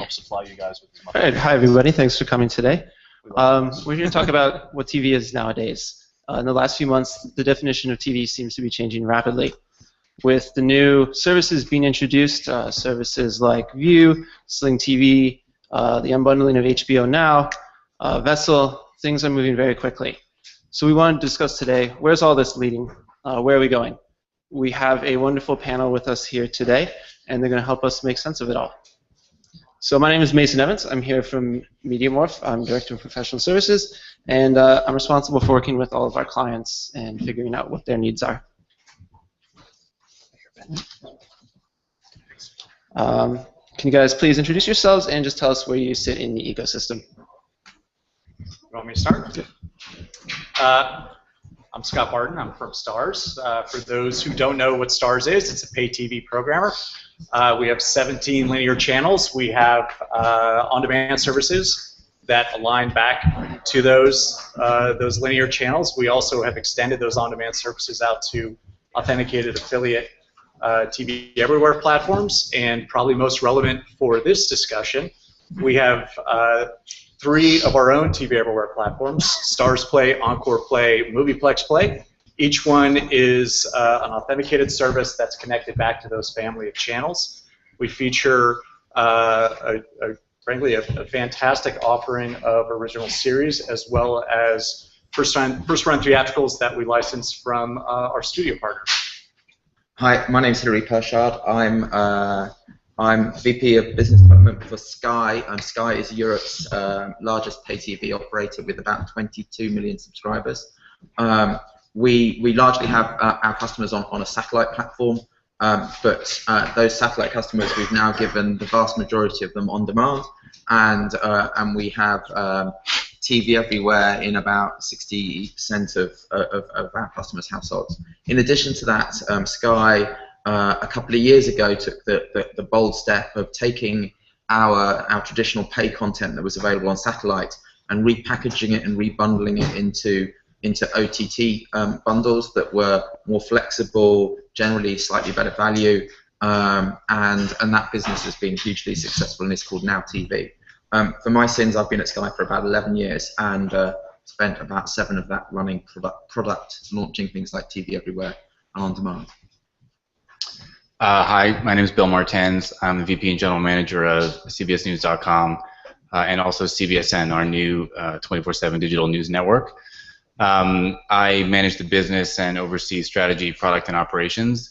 help supply you guys with as much. All right. Hi, everybody. Thanks for coming today. We're here to talk about what TV is nowadays. In the last few months, the definition of TV seems to be changing rapidly. With the new services being introduced, services like View, Sling TV, the unbundling of HBO Now, Vessel, things are moving very quickly. So we want to discuss today, where's all this leading? Where are we going? We have a wonderful panel with us here today, and they're going to help us make sense of it all. So my name is Mason Evans. I'm here from MediaMorph. I'm Director of Professional Services, and I'm responsible for working with all of our clients and figuring out what their needs are. Can you guys please introduce yourselves and just tell us where you sit in the ecosystem? You want me to start? I'm Scott Barton. I'm from Starz. For those who don't know what Starz is, it's a pay TV programmer. We have 17 linear channels. We have on-demand services that align back to those linear channels. We also have extended those on-demand services out to authenticated affiliate TV Everywhere platforms, and probably most relevant for this discussion, we have 3 of our own TV Everywhere platforms: Starz Play, Encore Play, Movieplex Play. Each one is an authenticated service that's connected back to those family of channels. We feature, frankly, a fantastic offering of original series, as well as first-run theatricals that we license from our studio partners. Hi, my name's Hilary Pershard. I'm VP of Business Development for Sky. Sky is Europe's largest pay TV operator with about 22 million subscribers. We largely have our customers on a satellite platform, but those satellite customers, we've now given the vast majority of them on demand, and we have TV everywhere in about 60% of our customers' households. In addition to that, Sky a couple of years ago took the bold step of taking our traditional pay content that was available on satellite and repackaging it and rebundling it into OTT bundles that were more flexible, generally slightly better value, and that business has been hugely successful, and it's called Now TV. For my sins, I've been at Sky for about 11 years and spent about 7 of that running product, launching things like TV Everywhere and On Demand. Hi, my name is Bill Martens. I'm the VP and General Manager of CBSNews.com and also CBSN, our new 24/7 digital news network. I manage the business and oversee strategy, product, and operations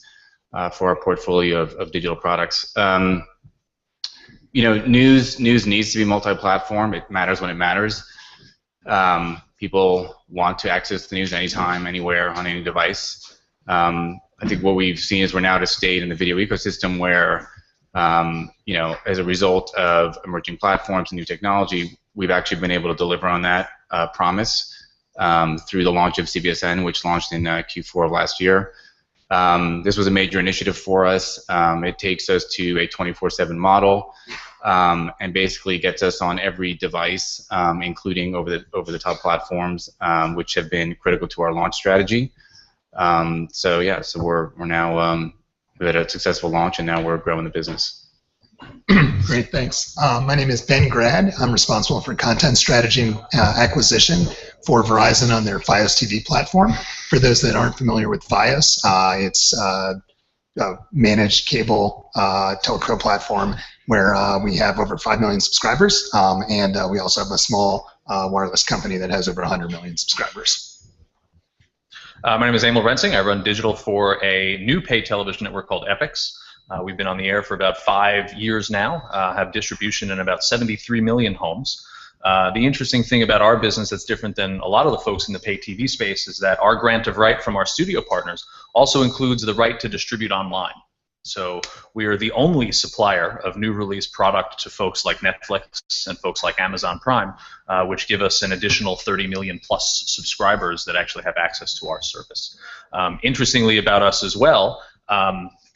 for our portfolio of digital products. You know, news needs to be multi-platform. It matters when it matters. People want to access the news anytime, anywhere, on any device. I think what we've seen is we're now at a state in the video ecosystem where, you know, as a result of emerging platforms and new technology, we've actually been able to deliver on that promise through the launch of CBSN, which launched in Q4 of last year. This was a major initiative for us. It takes us to a 24/7 model and basically gets us on every device, including over-the-top platforms, which have been critical to our launch strategy. So yeah, so we're now we had a successful launch, and now we're growing the business. Great, thanks. My name is Ben Grad. I'm responsible for content strategy and acquisition for Verizon on their Fios TV platform. For those that aren't familiar with Fios, it's a managed cable telco platform where we have over 5 million subscribers, and we also have a small wireless company that has over 100 million subscribers. My name is Emil Rensing. I run digital for a new pay television network called Epix. We've been on the air for about 5 years now, have distribution in about 73 million homes. The interesting thing about our business that's different than a lot of the folks in the pay TV space is that our grant of right from our studio partners also includes the right to distribute online. So we are the only supplier of new release product to folks like Netflix and folks like Amazon Prime, which give us an additional 30 million plus subscribers that actually have access to our service. Interestingly about us as well,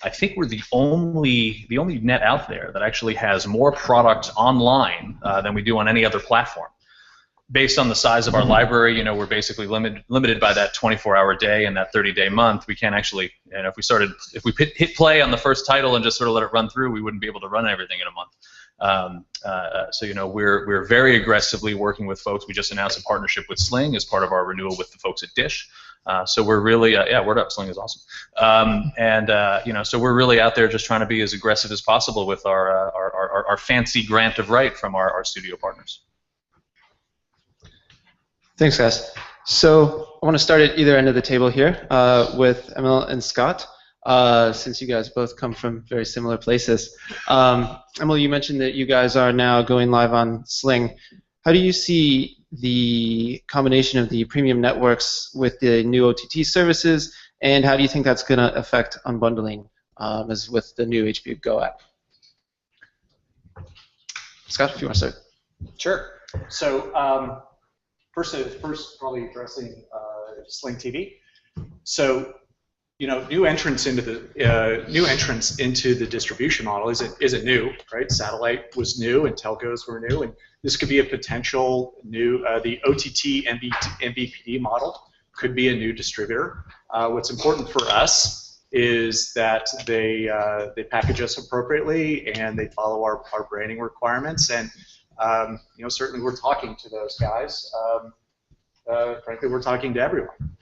I think we're the only net out there that actually has more product online than we do on any other platform. Based on the size of our library, you know, we're basically limited by that 24-hour day and that 30-day month. We can't actually, and if we hit play on the first title and just sort of let it run through, we wouldn't be able to run everything in a month. So we're very aggressively working with folks. We just announced a partnership with Sling as part of our renewal with the folks at Dish. So we're really word up, Sling is awesome. So we're really out there just trying to be as aggressive as possible with our fancy grant of right from our studio partners. Thanks, guys. So I want to start at either end of the table here with Emil and Scott, since you guys both come from very similar places. Emil, you mentioned that you guys are now going live on Sling. How do you see the combination of the premium networks with the new OTT services, and how do you think that's going to affect unbundling as with the new HBO Go app? Scott, if you want to start. Sure. So first probably addressing Sling TV. So new entrants into the distribution model isn't new, right? Satellite was new and telcos were new, and this could be a potential new the OTT MVPD model could be a new distributor. What's important for us is that they package us appropriately and they follow our branding requirements, and certainly we're talking to those guys. Frankly, we're talking to everyone.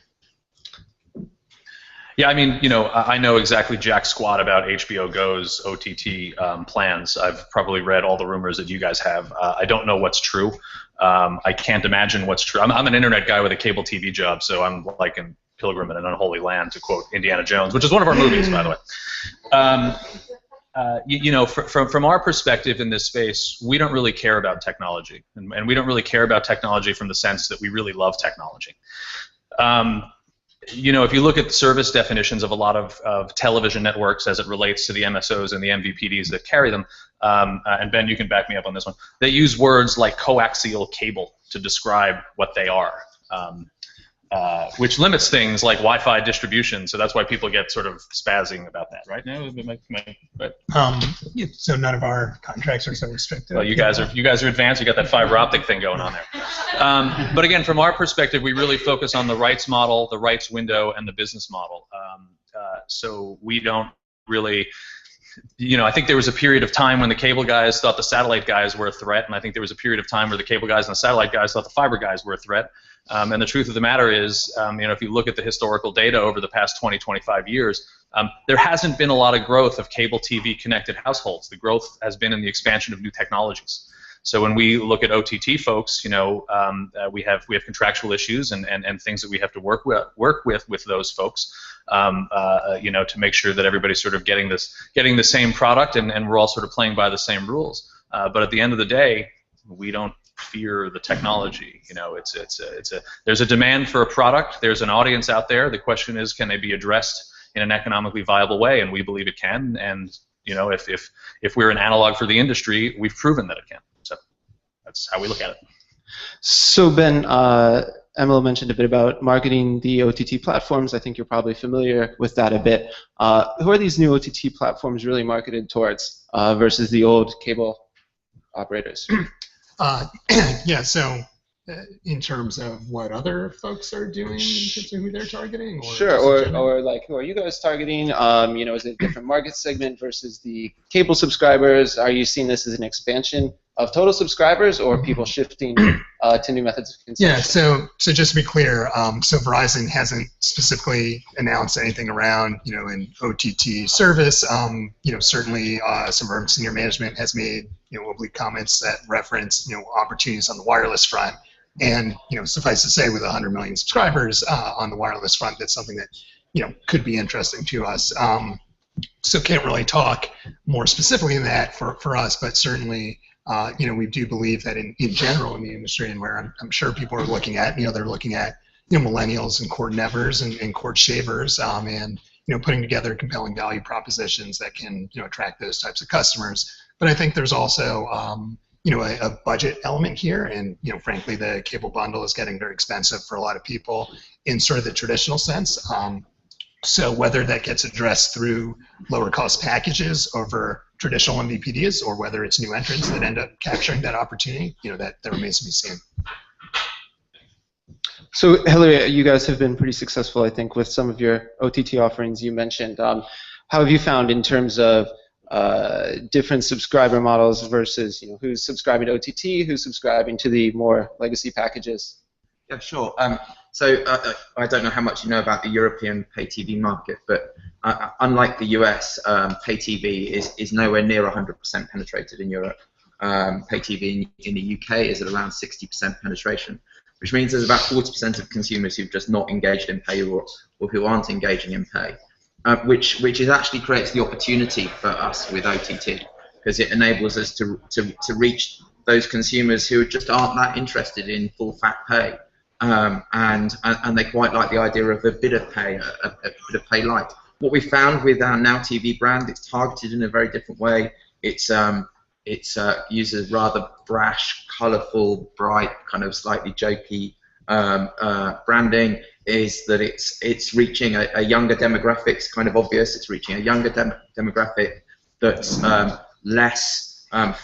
Yeah, I mean, I know exactly jack squat about HBO Go's OTT plans. I've probably read all the rumors that you guys have. I don't know what's true. I can't imagine what's true. I'm an internet guy with a cable TV job, so I'm like in Pilgrim in an Unholy Land, to quote Indiana Jones, which is one of our movies, by the way. From our perspective in this space, we don't really care about technology, and we don't really care about technology from the sense that we really love technology. If you look at the service definitions of a lot of television networks as it relates to the MSOs and the MVPDs that carry them, and Ben, you can back me up on this one, they use words like coaxial cable to describe what they are, which limits things like Wi-Fi distribution, so that's why people get sort of spazzing about that, right? No, so none of our contracts are so restricted. Well, you guys are advanced. You got that fiber optic thing going on there. But again, from our perspective, we really focus on the rights model, the rights window, and the business model. So we don't really. I think there was a period of time when the cable guys thought the satellite guys were a threat, and I think there was a period of time where the cable guys and the satellite guys thought the fiber guys were a threat. And the truth of the matter is, if you look at the historical data over the past 20, 25 years, there hasn't been a lot of growth of cable TV connected households. The growth has been in the expansion of new technologies. So when we look at OTT folks, we have contractual issues and things that we have to work with those folks, to make sure that everybody's sort of getting the same product and we're all sort of playing by the same rules. But at the end of the day, we don't fear the technology. There's a demand for a product. There's an audience out there. The question is, can they be addressed in an economically viable way? And we believe it can. And if we're an analog for the industry, we've proven that it can. So that's how we look at it. So Ben, Emil mentioned a bit about marketing the OTT platforms. I think you're probably familiar with that a bit. Who are these new OTT platforms really marketed towards versus the old cable operators? So in terms of what other folks are doing in terms of who they're targeting? Or sure, or like who are you guys targeting? Is it a different market segment versus the cable subscribers? Are you seeing this as an expansion of total subscribers or people shifting to new methods of consumption? Yeah, so just to be clear, so Verizon hasn't specifically announced anything around, an OTT service. Certainly some of our senior management has made, oblique comments that reference, opportunities on the wireless front. And, suffice to say, with 100 million subscribers on the wireless front, that's something that, could be interesting to us. So can't really talk more specifically than that for us, but certainly, we do believe that in general in the industry, and where I'm sure people are looking at, they're looking at, millennials and cord nevers and cord shavers, and putting together compelling value propositions that can, attract those types of customers. But I think there's also, a budget element here, and frankly, the cable bundle is getting very expensive for a lot of people in sort of the traditional sense. So whether that gets addressed through lower cost packages over traditional MVPDs, or whether it's new entrants that end up capturing that opportunity, that remains to be seen. So Hillary, you guys have been pretty successful, I think, with some of your OTT offerings you mentioned. How have you found in terms of different subscriber models versus who's subscribing to OTT, who's subscribing to the more legacy packages? Yeah, sure. I don't know how much you know about the European pay TV market, but unlike the US, pay TV is nowhere near 100% penetrated in Europe. Pay TV in the UK is at around 60% penetration, which means there's about 40% of consumers who've just not engaged in pay or who aren't engaging in pay, which actually creates the opportunity for us with OTT, because it enables us to reach those consumers who just aren't that interested in full fat pay. And they quite like the idea of a bit of pay, a bit of pay light. What we found with our Now TV brand, it's targeted in a very different way. It uses rather brash, colourful, bright, kind of slightly jokey branding. Is that it's reaching a younger demographic. It's kind of obvious. It's reaching a younger demographic that's less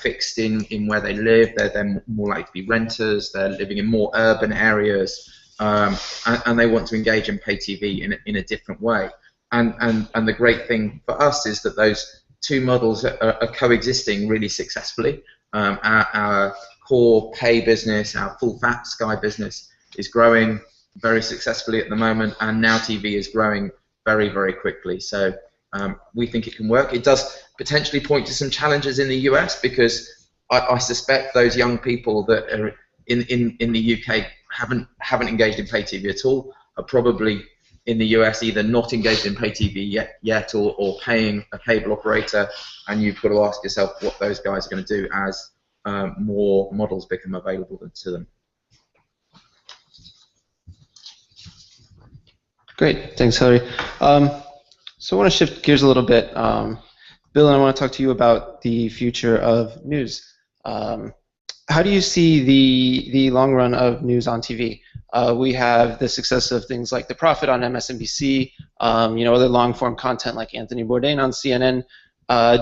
fixed in where they live. They're more likely to be renters. They're living in more urban areas, and they want to engage in pay TV in a different way. And the great thing for us is that those two models are coexisting really successfully. Our core pay business, our full fat Sky business, is growing very successfully at the moment, and Now TV is growing very, very quickly. So we think it can work. It does potentially point to some challenges in the US, because I suspect those young people that are in the UK haven't engaged in pay TV at all, are probably in the US either not engaged in pay TV yet or paying a cable operator, and you've got to ask yourself what those guys are going to do as more models become available to them. Great, thanks, Hillary. So I want to shift gears a little bit. Bill, and I want to talk to you about the future of news. How do you see the long run of news on TV? We have the success of things like The Prophet on MSNBC, other long-form content like Anthony Bourdain on CNN.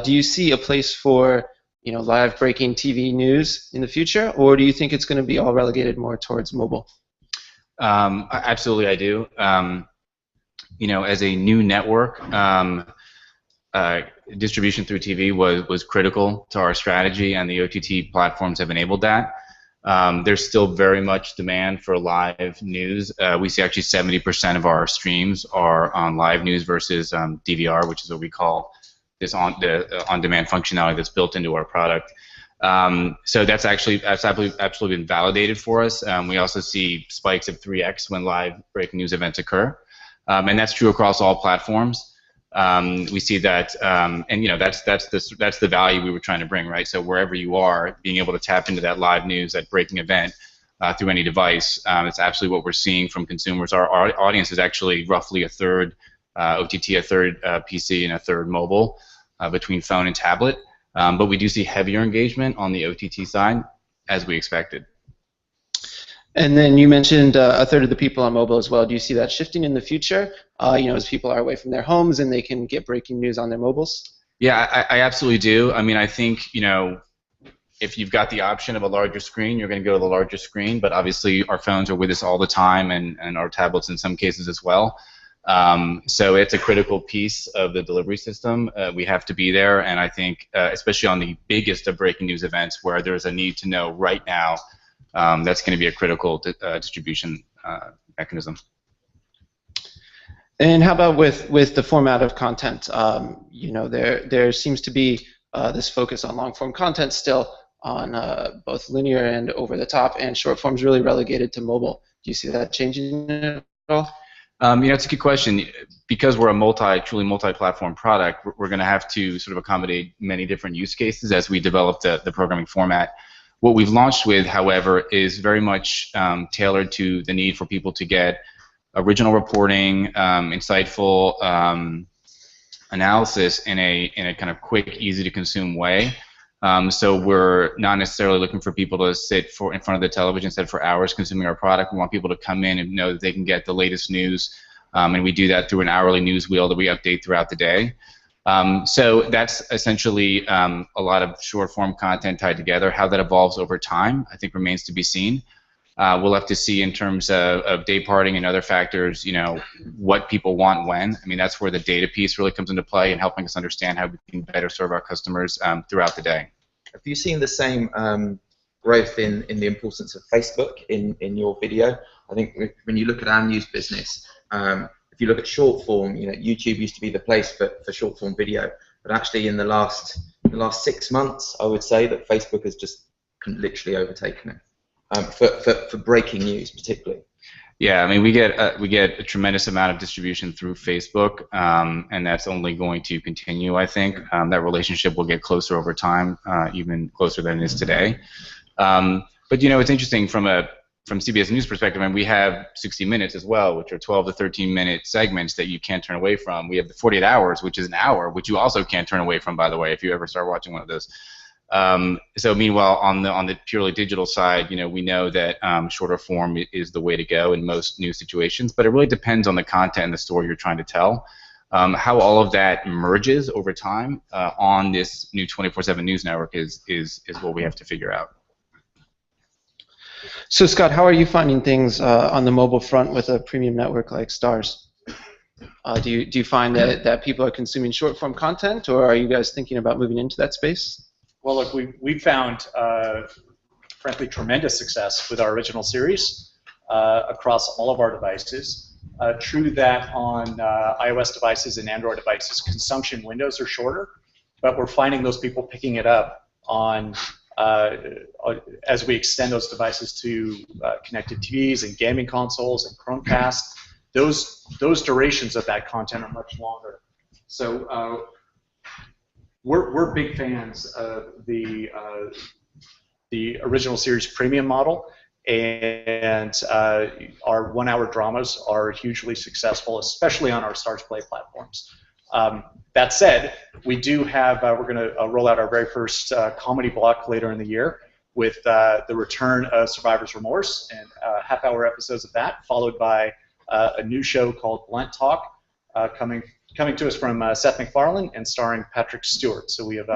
Do you see a place for live breaking TV news in the future, or do you think it's going to be all relegated more towards mobile? Absolutely, I do. As a new network, distribution through TV was critical to our strategy, and the OTT platforms have enabled that. There's still very much demand for live news. We see actually 70% of our streams are on live news versus DVR, which is what we call this on-demand functionality that's built into our product. So that's absolutely been validated for us. We also see spikes of 3x when live breaking news events occur, and that's true across all platforms. We see that, and that's the value we were trying to bring, right? So wherever you are, being able to tap into that live news, that breaking event through any device, it's absolutely what we're seeing from consumers. Our audience is actually roughly a third OTT, a third PC, and a third mobile, between phone and tablet. But we do see heavier engagement on the OTT side, as we expected. And then you mentioned a third of the people on mobile as well. Do you see that shifting in the future, as people are away from their homes and they can get breaking news on their mobiles? Yeah, I absolutely do. I mean, I think, if you've got the option of a larger screen, you're going to go to the larger screen, but obviously our phones are with us all the time, and our tablets in some cases as well. So it's a critical piece of the delivery system. We have to be there, and I think, especially on the biggest of breaking news events where there's a need to know right now, that's going to be a critical distribution mechanism. And how about with the format of content? There seems to be this focus on long-form content still, on both linear and over-the-top, and short form's really relegated to mobile. Do you see that changing at all? It's a good question. Because we're a truly multi-platform product, we're going to have to sort of accommodate many different use cases as we develop the programming format. What we've launched with, however, is very much tailored to the need for people to get original reporting, insightful analysis in a kind of quick, easy-to-consume way. So we're not necessarily looking for people to sit in front of the television set for hours consuming our product. We want people to come in and know that they can get the latest news, and we do that through an hourly news wheel that we update throughout the day. So that's essentially a lot of short-form content tied together. How that evolves over time, I think, remains to be seen. We'll have to see in terms of day parting and other factors, what people want when. I mean, that's where the data piece really comes into play and helping us understand how we can better serve our customers throughout the day. Have you seen the same growth in the importance of Facebook in your video? I think when you look at our news business, if you look at short form, YouTube used to be the place for short form video, but actually in the last 6 months, I would say that Facebook has just literally overtaken it for breaking news, particularly. Yeah, I mean, we get a tremendous amount of distribution through Facebook, and that's only going to continue. I think that relationship will get closer over time, even closer than it is today. But it's interesting from CBS News perspective, and we have 60 Minutes as well, which are 12 to 13-minute segments that you can't turn away from. We have the 48 Hours, which is an hour, which you also can't turn away from, by the way, if you ever start watching one of those. So meanwhile, on the purely digital side, we know that shorter form is the way to go in most news situations, but it really depends on the content and the story you're trying to tell. How all of that merges over time on this new 24/7 news network is what we have to figure out. So Scott, how are you finding things on the mobile front with a premium network like Starz? Do you find that people are consuming short form content, or are you guys thinking about moving into that space? Well, look, we found, frankly, tremendous success with our original series across all of our devices. True that on iOS devices and Android devices, consumption windows are shorter, but we're finding those people picking it up on as we extend those devices to connected TVs and gaming consoles and Chromecast. Those durations of that content are much longer. So we're big fans of the original series premium model, and our 1-hour dramas are hugely successful, especially on our Starz Play platforms. That said, we do have, we're going to roll out our very first comedy block later in the year with the return of Survivor's Remorse and half-hour episodes of that, followed by a new show called Blunt Talk coming to us from Seth MacFarlane and starring Patrick Stewart. So we have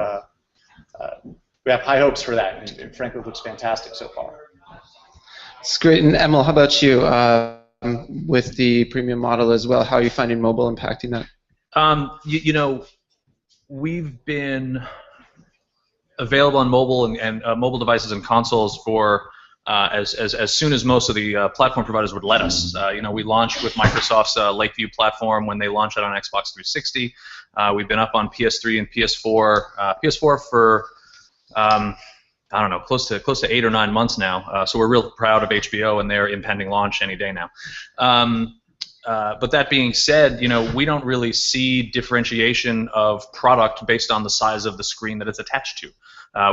high hopes for that, and frankly, it looks fantastic so far. It's great. And Emil, how about you with the premium model as well? How are you finding mobile impacting that? We've been available on mobile and mobile devices and consoles for as soon as most of the platform providers would let us. We launched with Microsoft's Lakeview platform when they launched it on Xbox 360. We've been up on PS3 and PS4. PS4 for I don't know, close to 8 or 9 months now. So we're real proud of HBO and their impending launch any day now. But that being said, we don't really see differentiation of product based on the size of the screen that it's attached to.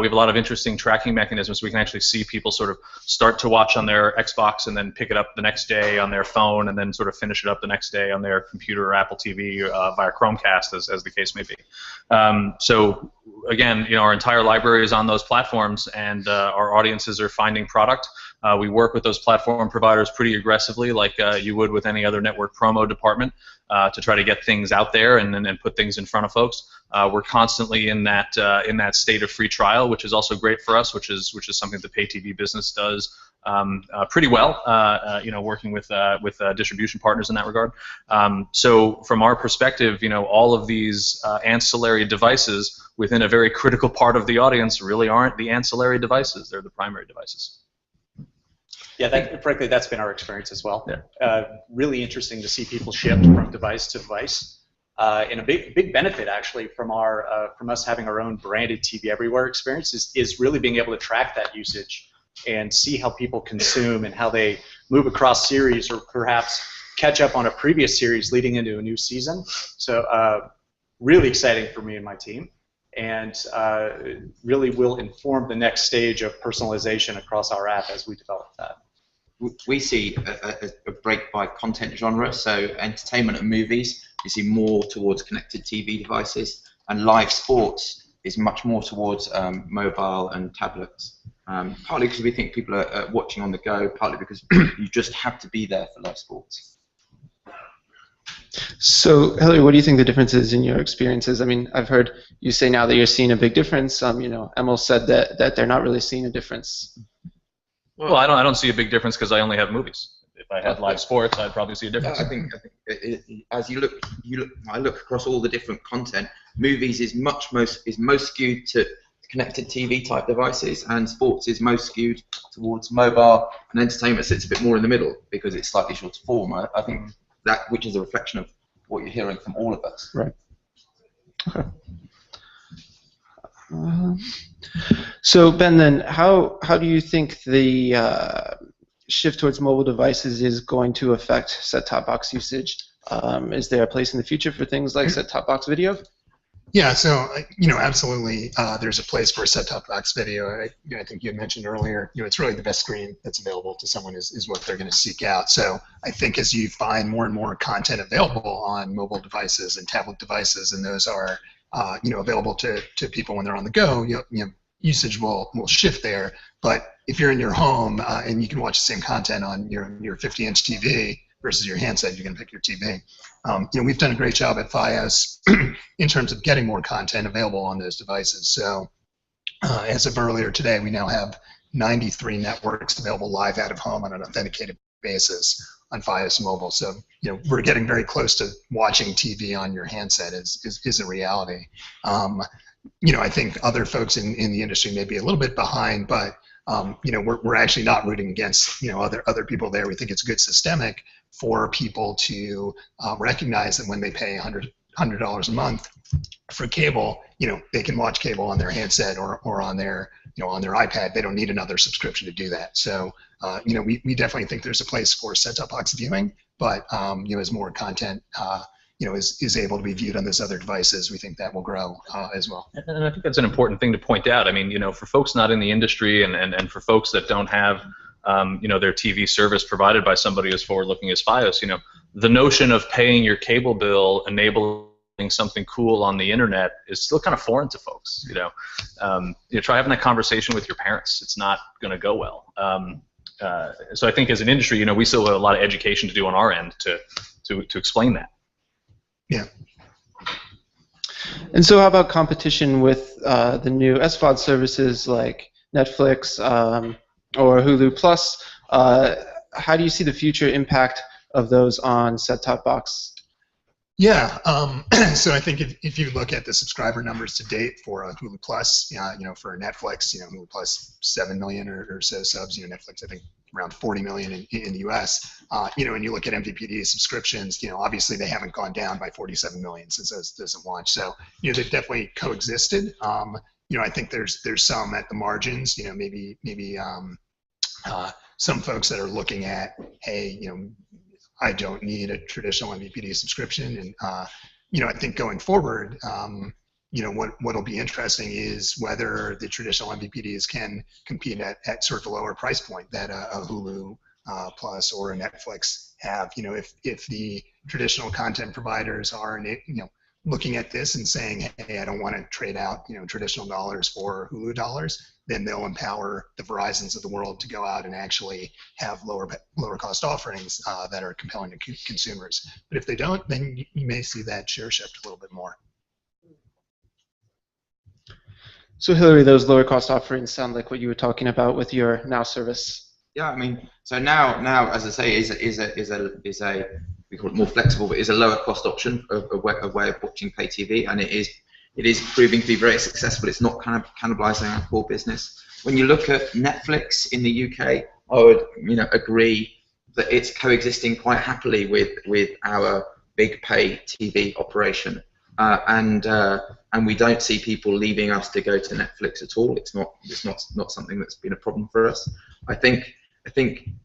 We have a lot of interesting tracking mechanisms. We can actually see people sort of start to watch on their Xbox and then pick it up the next day on their phone and then sort of finish it up the next day on their computer or Apple TV via Chromecast, as the case may be. So again, our entire library is on those platforms, and our audiences are finding product. We work with those platform providers pretty aggressively, like you would with any other network promo department, to try to get things out there and put things in front of folks. We're constantly in that state of free trial, which is also great for us, which is something the pay TV business does pretty well. Working with distribution partners in that regard. So from our perspective, all of these ancillary devices within a very critical part of the audience really aren't the ancillary devices; they're the primary devices. Yeah, frankly, that's been our experience as well. Yeah. Really interesting to see people shift from device to device. And a big benefit, actually, from us having our own branded TV Everywhere experience is really being able to track that usage and see how people consume and how they move across series or perhaps catch up on a previous series leading into a new season. So really exciting for me and my team, and really will inform the next stage of personalization across our app as we develop that. We see a break by content genre, so entertainment and movies, you see more towards connected TV devices, and live sports is much more towards mobile and tablets. Partly because we think people are watching on the go, partly because you just have to be there for live sports. So, Hillary, what do you think the difference is in your experiences? I mean, I've heard you say now that you're seeing a big difference. Emil said that they're not really seeing a difference. Well, I don't see a big difference because I only have movies. If I had live sports, I'd probably see a difference. I think as you look, I look across all the different content. Movies is most skewed to connected TV type devices, and sports is most skewed towards mobile, and entertainment sits a bit more in the middle because it's slightly shorter form. I think that, which is a reflection of what you're hearing from all of us. Right. Okay. So Ben, then how do you think the shift towards mobile devices is going to affect set-top box usage? Is there a place in the future for things like set-top box video? Yeah, so absolutely, there's a place for set-top box video. I think you had mentioned earlier, it's really the best screen that's available to someone is what they're going to seek out. So I think as you find more and more content available on mobile devices and tablet devices, and those are available to people when they're on the go, usage will shift there. But if you're in your home and you can watch the same content on your 50-inch TV versus your handset, you can pick your TV. We've done a great job at Fios in terms of getting more content available on those devices. So as of earlier today, we now have 93 networks available live out of home on an authenticated basis on Fios Mobile. So we're getting very close to watching TV on your handset is a reality. I think other folks in the industry may be a little bit behind, but we're actually not rooting against other people there. We think it's good systemic for people to recognize that when they pay $100 a month for cable, they can watch cable on their handset or on their on their iPad. They don't need another subscription to do that. So we definitely think there's a place for set-top box viewing, but as more content is able to be viewed on those other devices, we think that will grow as well. And I think that's an important thing to point out. I mean, for folks not in the industry and for folks that don't have, their TV service provided by somebody as forward-looking as Fios, the notion of paying your cable bill, enabling something cool on the internet is still kind of foreign to folks. Try having that conversation with your parents. It's not going to go well. So I think as an industry, we still have a lot of education to do on our end to explain that. Yeah. And so how about competition with the new SVOD services like Netflix or Hulu Plus? How do you see the future impact of those on set-top box? Yeah, so I think if you look at the subscriber numbers to date for Hulu Plus, for Netflix, Hulu Plus 7 million or so subs, Netflix I think around 40 million in the U.S. And you look at MVPD subscriptions, obviously they haven't gone down by 47 million since those have launched. So they've definitely coexisted. I think there's some at the margins, maybe some folks that are looking at, hey, I don't need a traditional MVPD subscription, and I think going forward, what'll be interesting is whether the traditional MVPDs can compete at sort of a lower price point that a Hulu Plus or a Netflix have. If the traditional content providers are looking at this and saying, hey, I don't want to trade out traditional dollars for Hulu dollars, then they'll empower the Verizons of the world to go out and actually have lower cost offerings that are compelling to consumers. But if they don't, then you may see that share shift a little bit more. So Hillary, those lower cost offerings sound like what you were talking about with your Now service. Yeah, I mean, so now, as I say, is a we call it more flexible, but is a lower cost option, a way of watching pay TV, and it is proving to be very successful. It's not kind of cannibalizing our core business. When you look at Netflix in the UK, I would agree that it's coexisting quite happily with our big pay TV operation, and we don't see people leaving us to go to Netflix at all. It's not something that's been a problem for us. I think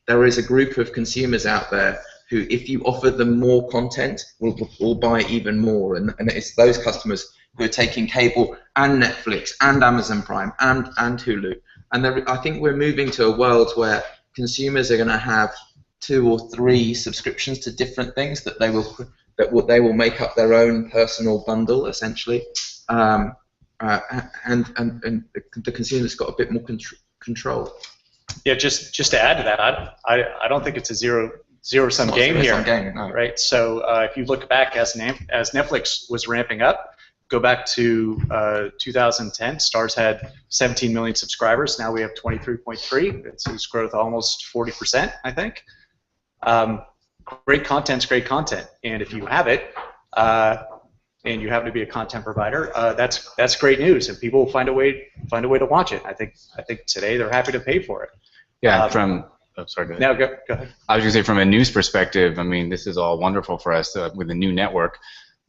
there is a group of consumers out there who, if you offer them more content, will buy even more, and it's those customers who are taking cable and Netflix and Amazon Prime and Hulu. And I think we're moving to a world where consumers are going to have 2 or 3 subscriptions to different things that they will make up their own personal bundle essentially, and the consumer's got a bit more control. Yeah, just to add to that, I don't think it's a zero-sum game here, no. right? So if you look back as Netflix was ramping up, go back to 2010, Stars had 17 million subscribers. Now we have 23.3. It's growth almost 40%, I think. Great content's great content, and if you have it, and you happen to be a content provider, that's great news, and people will find a way to watch it. I think today they're happy to pay for it. Yeah, oh, sorry, go ahead. No, go ahead. I was going to say, from a news perspective, I mean, this is all wonderful for us with the new network.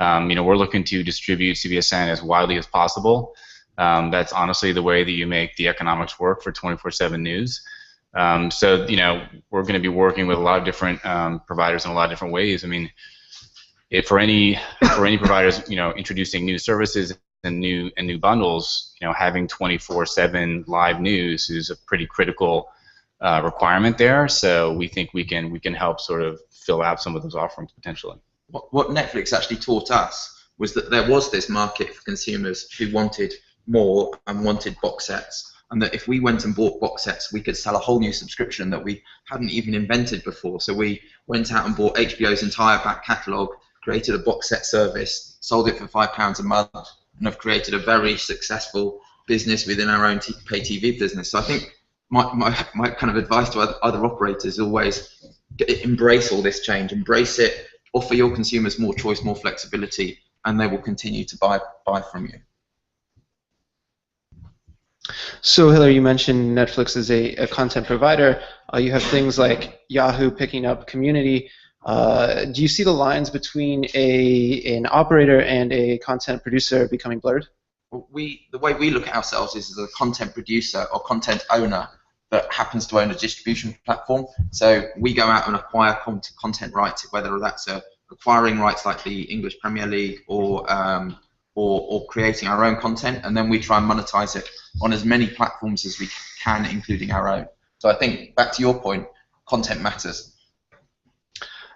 We're looking to distribute CBSN as widely as possible. That's honestly the way that you make the economics work for 24/7 news. So, we're going to be working with a lot of different providers in a lot of different ways. I mean, for any providers, introducing new services and new bundles, having 24/7 live news is a pretty critical requirement there. So we think we can help sort of fill out some of those offerings potentially. What Netflix actually taught us was that there was this market for consumers who wanted more and wanted box sets, and that if we went and bought box sets, we could sell a whole new subscription that we hadn't even invented before. So we went out and bought HBO's entire back catalogue, created a box set service, sold it for £5 a month, and have created a very successful business within our own pay TV business. So I think my kind of advice to other operators is always embrace all this change, embrace it, offer your consumers more choice, more flexibility, and they will continue to buy from you. So Hillary, you mentioned Netflix as a content provider. You have things like Yahoo picking up Community. Do you see the lines between an operator and a content producer becoming blurred? Well, the way we look at ourselves is as a content producer or content owner that happens to own a distribution platform. So we go out and acquire content rights, whether that's acquiring rights like the English Premier League or creating our own content, and then we try and monetize it on as many platforms as we can, including our own. So I think, back to your point, content matters.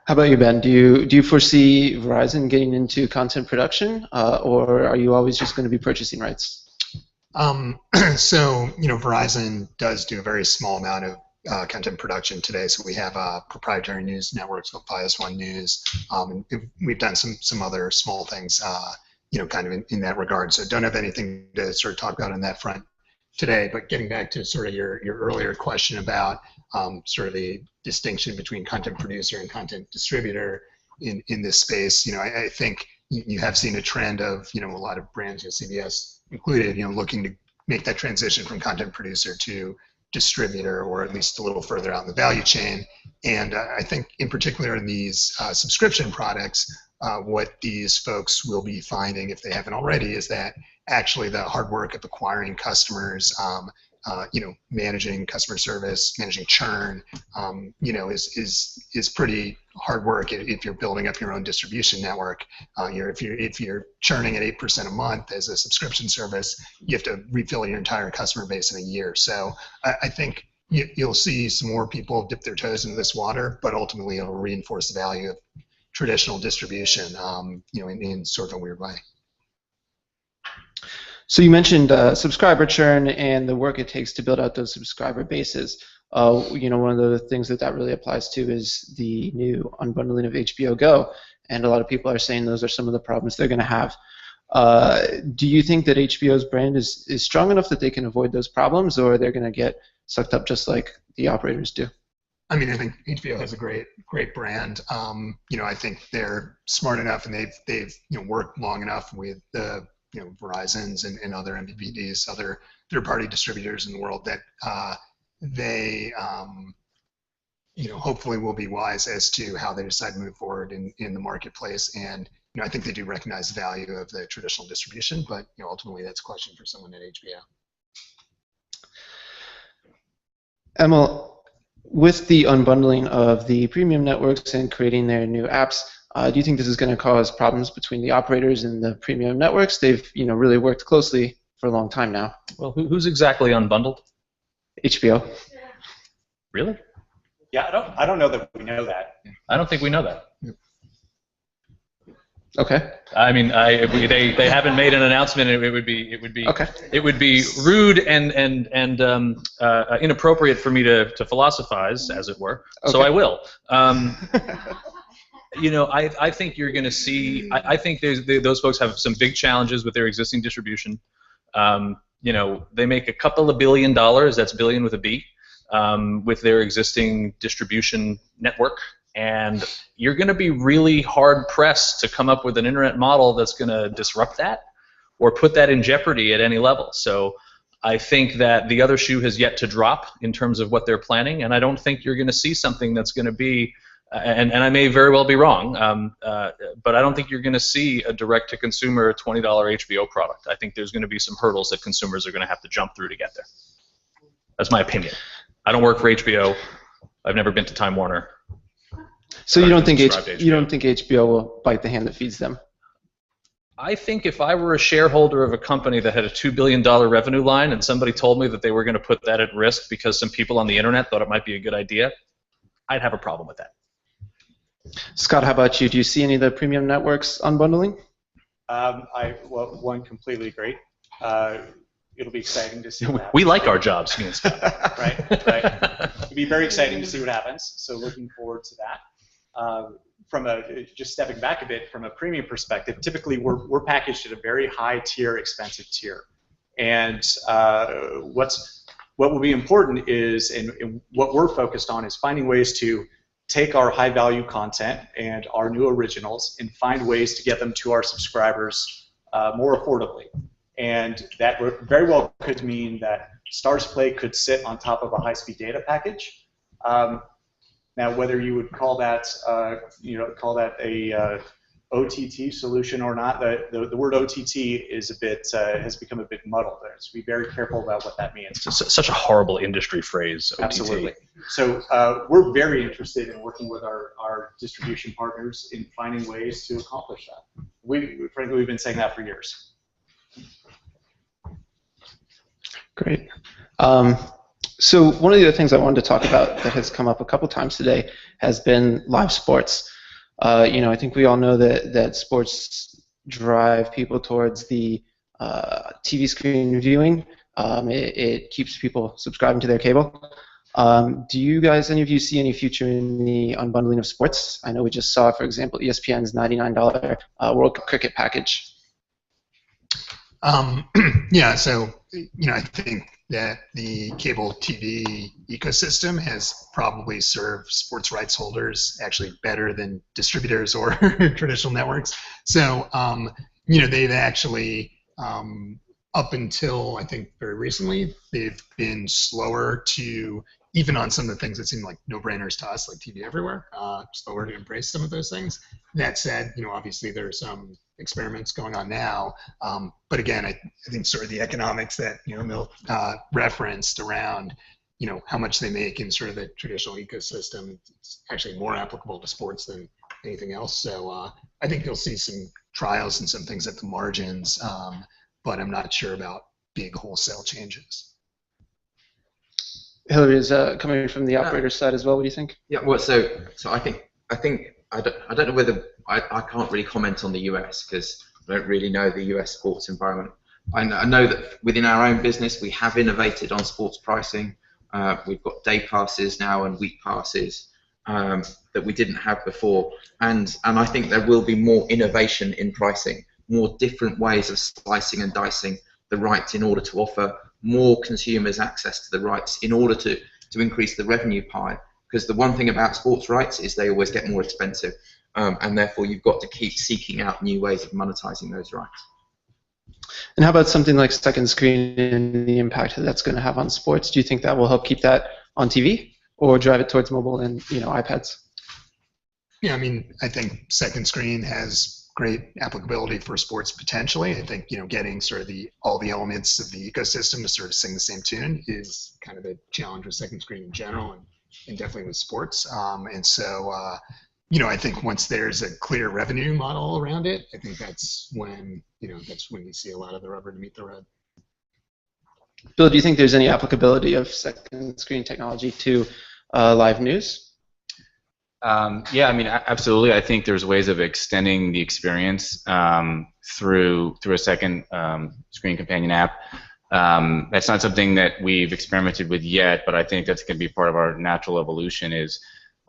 How about you, Ben? Do you foresee Verizon getting into content production, or are you always just going to be purchasing rights? So, Verizon does do a very small amount of content production today. So we have proprietary news networks called Fios One News. And we've done some other small things, kind of in that regard. So don't have anything to sort of talk about on that front today. But getting back to sort of your earlier question about sort of the distinction between content producer and content distributor in this space, I think you have seen a trend of a lot of brands, CBS included, looking to make that transition from content producer to distributor, or at least a little further out in the value chain. And I think in particular in these subscription products, what these folks will be finding, if they haven't already, is that actually the hard work of acquiring customers, managing customer service, managing churn, is pretty hard work if you're building up your own distribution network. If you're churning at 8% a month as a subscription service, you have to refill your entire customer base in a year. So I think you'll see some more people dip their toes into this water, but ultimately it'll reinforce the value of traditional distribution, in sort of a weird way. So you mentioned subscriber churn and the work it takes to build out those subscriber bases. One of the things that really applies to is the new unbundling of HBO Go, and a lot of people are saying those are some of the problems they're going to have. Do you think that HBO's brand is strong enough that they can avoid those problems, or they're going to get sucked up just like the operators do? I mean, I think HBO has a great brand. I think they're smart enough, and they've worked long enough with the Verizons and other MVPDs, other third-party distributors in the world, that they hopefully will be wise as to how they decide to move forward in the marketplace. And I think they do recognize the value of the traditional distribution, but ultimately that's a question for someone at HBO. Emil, with the unbundling of the premium networks and creating their new apps, do you think this is going to cause problems between the operators and the premium networks? They've really worked closely for a long time now. Well, who's exactly unbundled? HBO. Really? Yeah, I don't know that we know that. I don't think we know that. Okay. I mean, they haven't made an announcement. It would be okay. It would be rude and inappropriate for me to philosophize, as it were. Okay. So I will. I think you're going to see. I think those folks have some big challenges with their existing distribution. They make a couple of $1 billion. That's billion with a B. With their existing distribution network, and you're going to be really hard pressed to come up with an internet model that's going to disrupt that or put that in jeopardy at any level. So I think that the other shoe has yet to drop in terms of what they're planning, and I don't think you're going to see something that's going to be, and I may very well be wrong, but I don't think you're going to see a direct-to-consumer $20 HBO product. I think there's going to be some hurdles that consumers are going to have to jump through to get there. That's my opinion. I don't work for HBO. I've never been to Time Warner. So you don't think HBO will bite the hand that feeds them? I think if I were a shareholder of a company that had a $2 billion revenue line and somebody told me that they were going to put that at risk because some people on the internet thought it might be a good idea, I'd have a problem with that. Scott, how about you? Do you see any of the premium networks unbundling? One, completely agree. It'll be exciting to see what happens. We like our jobs, me and Scott. Right. It'll be very exciting to see what happens. So looking forward to that. Just stepping back a bit from a premium perspective, typically we're packaged at a very high tier, expensive tier, and what will be important is, and what we're focused on is finding ways to take our high value content and our new originals and find ways to get them to our subscribers more affordably. And that very well could mean that Stars Play could sit on top of a high-speed data package. Now, whether you would call that, a OTT solution or not, the word OTT is has become a bit muddled there. So be very careful about what that means. It's such a horrible industry phrase, OTT. Absolutely. So we're very interested in working with our distribution partners in finding ways to accomplish that. Frankly, we've been saying that for years. Great. So one of the other things I wanted to talk about that has come up a couple times today has been live sports. I think we all know that sports drive people towards the TV screen viewing. It keeps people subscribing to their cable. Do you guys, any of you, see any future in the unbundling of sports? I know we just saw, for example, ESPN's $99 World Cricket package. Yeah, so I think that the cable TV ecosystem has probably served sports rights holders actually better than distributors or traditional networks. So they've actually up until I think very recently, they've been slower to, even on some of the things that seem like no-brainers to us, like TV everywhere, slower to embrace some of those things. That said, obviously there's some experiments going on now, but again, I think sort of the economics that Milt referenced around how much they make in sort of the traditional ecosystem, it's actually more applicable to sports than anything else. So I think you'll see some trials and some things at the margins, but I'm not sure about big wholesale changes. Hillary, is coming from the operator side as well. What do you think? Yeah, well, so I think I don't know whether I can't really comment on the US because I don't really know the US sports environment. I know that within our own business we have innovated on sports pricing. We've got day passes now and week passes that we didn't have before, and I think there will be more innovation in pricing, more different ways of slicing and dicing the rights in order to offer more consumers access to the rights in order to increase the revenue pie. Because the one thing about sports rights is they always get more expensive, and therefore you've got to keep seeking out new ways of monetizing those rights. And how about something like second screen and the impact that that's going to have on sports? Do you think that will help keep that on TV or drive it towards mobile and iPads? Yeah, I mean, I think second screen has great applicability for sports potentially. I think getting sort of all the elements of the ecosystem to sort of sing the same tune is kind of a challenge with second screen in general, and definitely with sports. And so I think once there's a clear revenue model around it, I think that's when you see a lot of the rubber to meet the road. Bill, do you think there's any applicability of second screen technology to live news? Yeah, I mean, absolutely. I think there's ways of extending the experience through a second screen companion app. That's not something that we've experimented with yet, but I think that's going to be part of our natural evolution. Is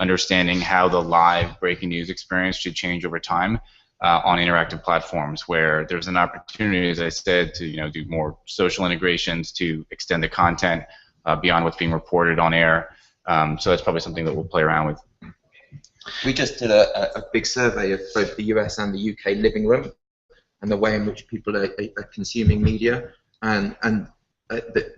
understanding how the live breaking news experience should change over time on interactive platforms, where there's an opportunity, as I said, to do more social integrations to extend the content beyond what's being reported on air. So that's probably something that we'll play around with. We just did a big survey of both the US and the UK living room and the way in which people are consuming media, and the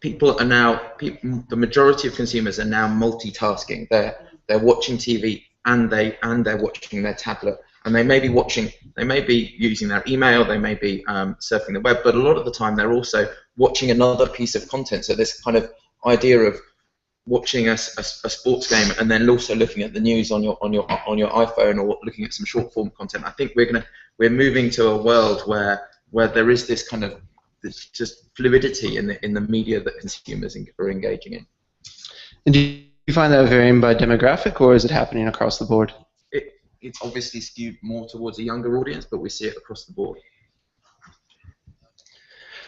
people are now, the majority of consumers are now multitasking. They're watching TV and they're watching their tablet, and they may be using their email, they may be surfing the web, but a lot of the time they're also watching another piece of content. So this kind of idea of watching a sports game and then also looking at the news on your iPhone, or looking at some short form content. I think we're moving to a world where there is this kind of just fluidity in the media that consumers are engaging in. And do you find that varying by demographic, or is it happening across the board? It's obviously skewed more towards a younger audience, but we see it across the board.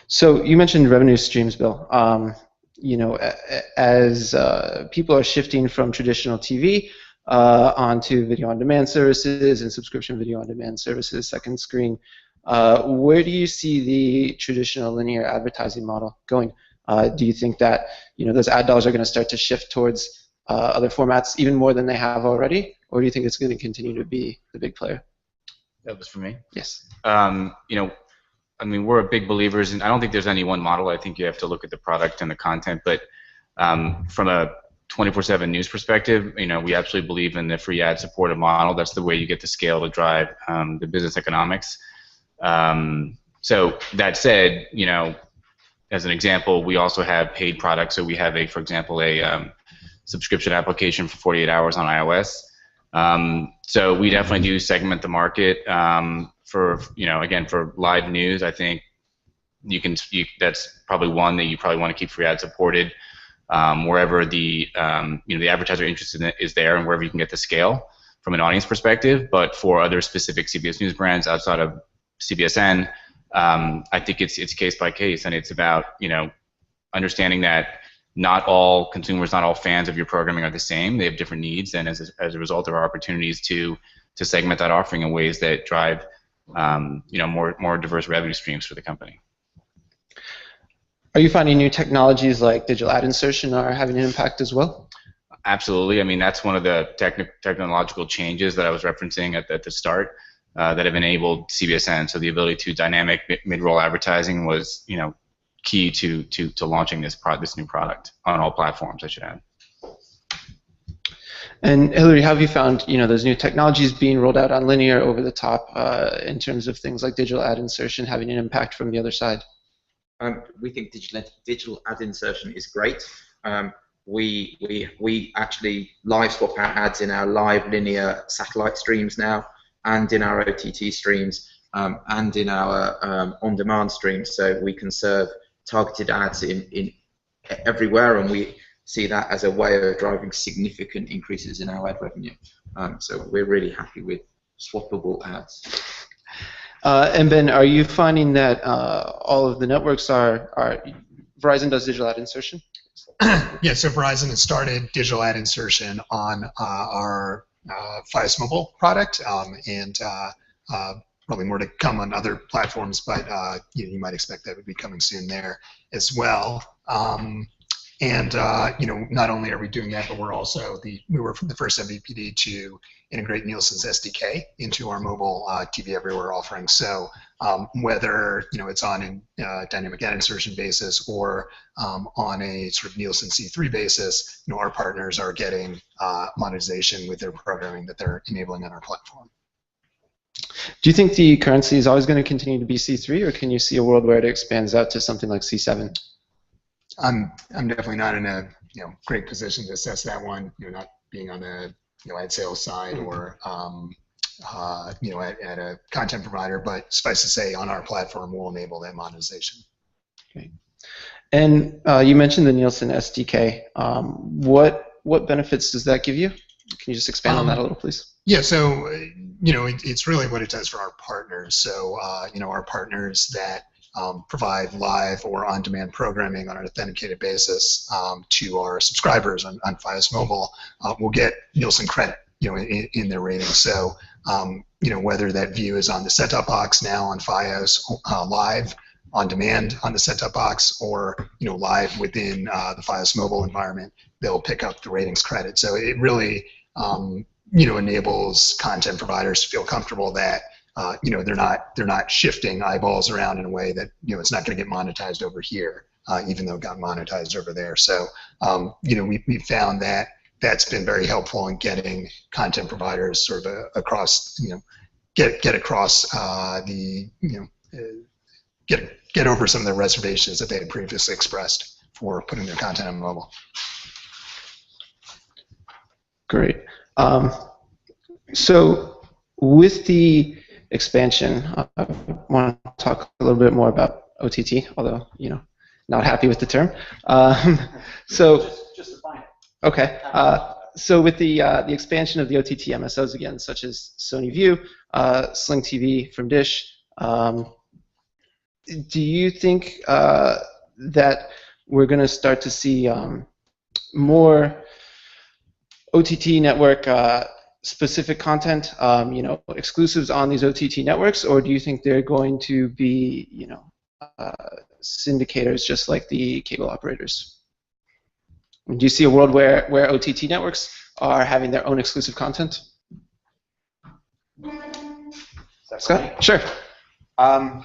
So you mentioned revenue streams, Bill. As people are shifting from traditional TV onto video-on-demand services and subscription video-on-demand services, second screen, where do you see the traditional linear advertising model going? Do you think that those ad dollars are going to start to shift towards other formats even more than they have already, or do you think it's going to continue to be the big player? That was for me. Yes. I mean, we're big believers in, I don't think there's any one model. I think you have to look at the product and the content, but from a 24/7 news perspective, we absolutely believe in the free ad supported model. That's the way you get the scale to drive the business economics. So that said, as an example, we also have paid products. So we have for example, a subscription application for 48 hours on iOS. So we definitely do segment the market. Again, for live news, I think that's probably one that you probably want to keep free ad supported, wherever the advertiser interest in it is there, and wherever you can get the scale from an audience perspective. But for other specific CBS News brands outside of CBSN, I think it's case by case, and it's about understanding that not all consumers, not all fans of your programming are the same. They have different needs, and as a result, there are opportunities to segment that offering in ways that drive more diverse revenue streams for the company. Are you finding new technologies like digital ad insertion are having an impact as well? Absolutely. I mean, that's one of the technological changes that I was referencing at the start that have enabled CBSN. So the ability to dynamic mid-roll advertising was key to launching this new product on all platforms, I should add. And Hillary, how have you found those new technologies being rolled out on linear over the top in terms of things like digital ad insertion having an impact from the other side? We think digital ad insertion is great. We actually live swap our ads in our live linear satellite streams now, and in our OTT streams, and in our on-demand streams. So we can serve targeted ads in everywhere, and we see that as a way of driving significant increases in our ad revenue. So we're really happy with swappable ads. And Ben, are you finding that all of the networks Verizon does digital ad insertion? Yeah, so Verizon has started digital ad insertion on our Fios Mobile product, and probably more to come on other platforms, but you might expect that would be coming soon there as well. And not only are we doing that, but we were the first MVPD to integrate Nielsen's SDK into our mobile TV Everywhere offering. So whether it's on a dynamic ad insertion basis or on a sort of Nielsen C3 basis, our partners are getting monetization with their programming that they're enabling on our platform. Do you think the currency is always going to continue to be C3, or can you see a world where it expands out to something like C7? I'm definitely not in a great position to assess that one. Not being on the ad sales side or at a content provider, but suffice to say, on our platform, we'll enable that monetization. Okay. And you mentioned the Nielsen SDK. What benefits does that give you? Can you just expand on that a little, please? Yeah, so it's really what it does for our partners. So our partners that provide live or on-demand programming on an authenticated basis to our subscribers on Fios Mobile will get Nielsen credit, in their ratings. So, whether that view is on the set-top box now on Fios live, on demand on the set-top box, or live within the Fios Mobile environment, they'll pick up the ratings credit. So it really enables content providers to feel comfortable that they're not shifting eyeballs around in a way that it's not going to get monetized over here, even though it got monetized over there. So we found that that's been very helpful in getting content providers sort of across get across get over some of the reservations that they had previously expressed for putting their content on mobile. Great. So with the expansion, I want to talk a little bit more about OTT, although not happy with the term. Just define it. Okay. So with the expansion of the OTT MSOs again, such as Sony View, Sling TV from Dish, do you think that we're going to start to see more OTT network specific content, exclusives on these OTT networks, or do you think they're going to be, syndicators just like the cable operators? Do you see a world where OTT networks are having their own exclusive content? Scott? Sure. I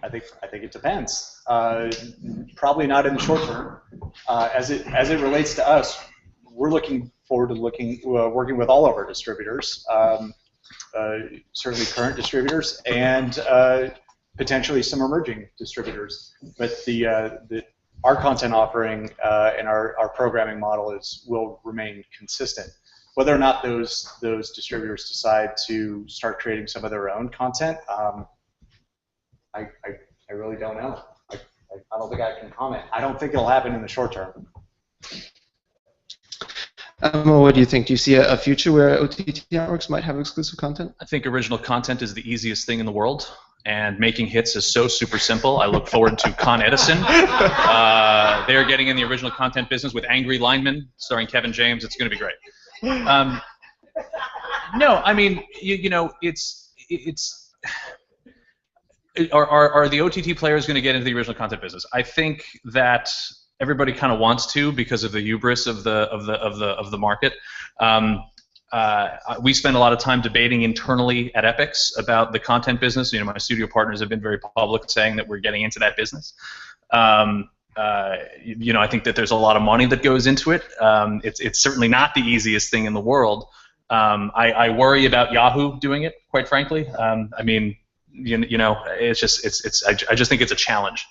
think it depends. Probably not in the short term. As it relates to us, we're looking forward to working with all of our distributors, certainly current distributors, and potentially some emerging distributors. But our content offering and our programming model will remain consistent. Whether or not those distributors decide to start creating some of their own content, I really don't know. I don't think I can comment. I don't think it'll happen in the short term. What do you think? Do you see a future where OTT networks might have exclusive content? I think original content is the easiest thing in the world, and making hits is so super simple. I look forward to Con Edison. They're getting in the original content business with Angry Lineman, starring Kevin James. It's going to be great. No, I mean, are the OTT players going to get into the original content business? I think that everybody kind of wants to because of the hubris of the market. We spend a lot of time debating internally at Epix about the content business. My studio partners have been very public saying that we're getting into that business. I think that there's a lot of money that goes into it. It's certainly not the easiest thing in the world. I worry about Yahoo doing it, quite frankly. I mean, it's just I just think it's a challenge.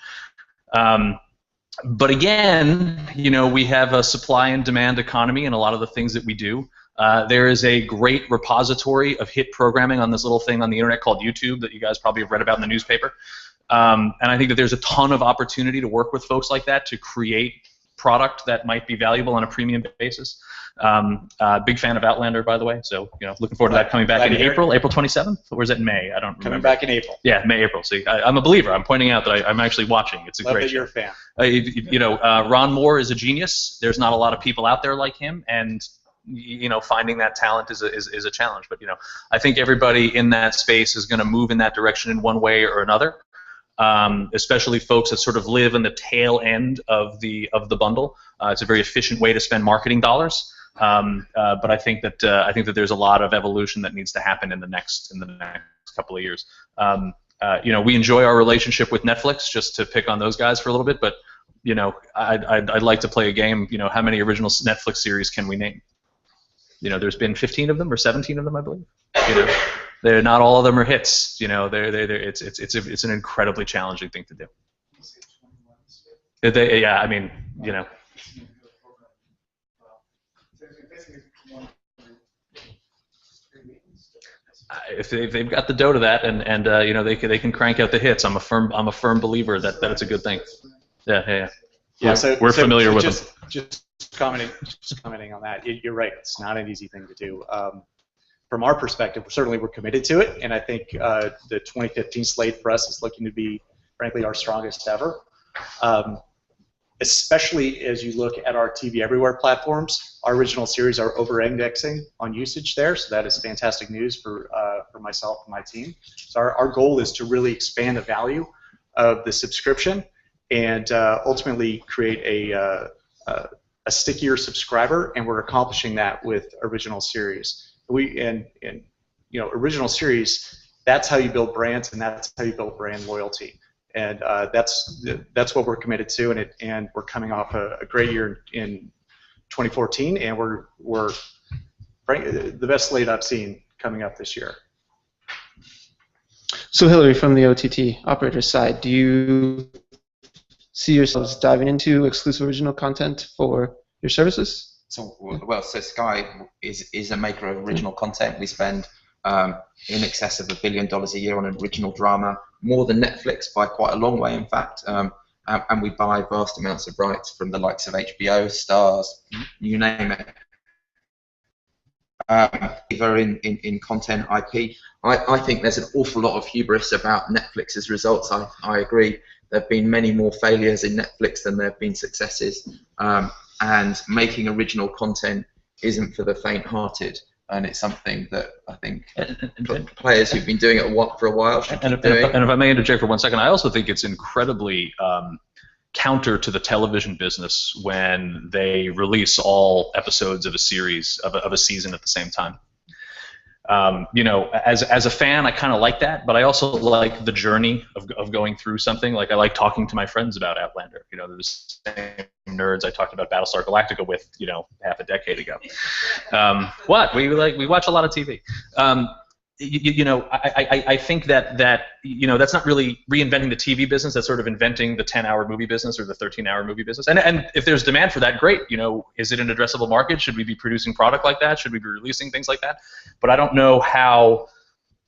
But again, we have a supply and demand economy in a lot of the things that we do. There is a great repository of hit programming on this little thing on the internet called YouTube that you guys probably have read about in the newspaper. And I think that there's a ton of opportunity to work with folks like that to create product that might be valuable on a premium basis. Big fan of Outlander, by the way, so looking forward to that coming back in April 27th, or is it May? I don't remember. Coming back in April. Yeah, May, April. See, I'm a believer. I'm pointing out that I'm actually watching. It's a Love great that show. You're a fan. Ron Moore is a genius. There's not a lot of people out there like him, and finding that talent is a challenge. But I think everybody in that space is going to move in that direction in one way or another. Especially folks that sort of live in the tail end of the bundle. It's a very efficient way to spend marketing dollars. But I think that there's a lot of evolution that needs to happen in the next couple of years. We enjoy our relationship with Netflix, just to pick on those guys for a little bit. But I'd like to play a game. How many original Netflix series can we name? There's been 15 of them or 17 of them, I believe. They're not all of them are hits. It's an incredibly challenging thing to do. Yeah, I mean, if they've got the dough to that, and they can crank out the hits, I'm a firm believer that it's a good thing. Yeah. We're familiar with them. Just commenting on that. You're right. It's not an easy thing to do. From our perspective, certainly we're committed to it, and I think the 2015 slate for us is looking to be frankly, our strongest ever. Especially as you look at our TV Everywhere platforms, our original series are over-indexing on usage there, so that is fantastic news for myself and my team. So our goal is to really expand the value of the subscription and ultimately create a stickier subscriber, and we're accomplishing that with original series. Original series, that's how you build brands, and that's how you build brand loyalty. And that's what we're committed to, and we're coming off a great year in 2014, and we're frankly the best slate I've seen coming up this year. So Hillary, from the OTT operator side, do you see yourselves diving into exclusive original content for your services? So Sky is a maker of original content. We spend in excess of $1 billion a year on original drama, more than Netflix by quite a long way, in fact. And we buy vast amounts of rights from the likes of HBO, Stars, you name it. In content IP, I think there's an awful lot of hubris about Netflix's results. I agree. There have been many more failures in Netflix than there have been successes. And making original content isn't for the faint-hearted. And it's something that I think players who've been doing it for a while should keep doing. And if I may interject for 1 second, I also think it's incredibly counter to the television business when they release all episodes of a series of a season at the same time. As a fan, I kind of like that, but I also like the journey of going through something. Like I like talking to my friends about Outlander. They're the same nerds I talked about Battlestar Galactica with, half a decade ago. We watch a lot of TV. I think that that's not really reinventing the TV business. That's sort of inventing the 10-hour movie business or the 13-hour movie business. And if there's demand for that, great. Is it an addressable market? Should we be producing product like that? Should we be releasing things like that? But I don't know how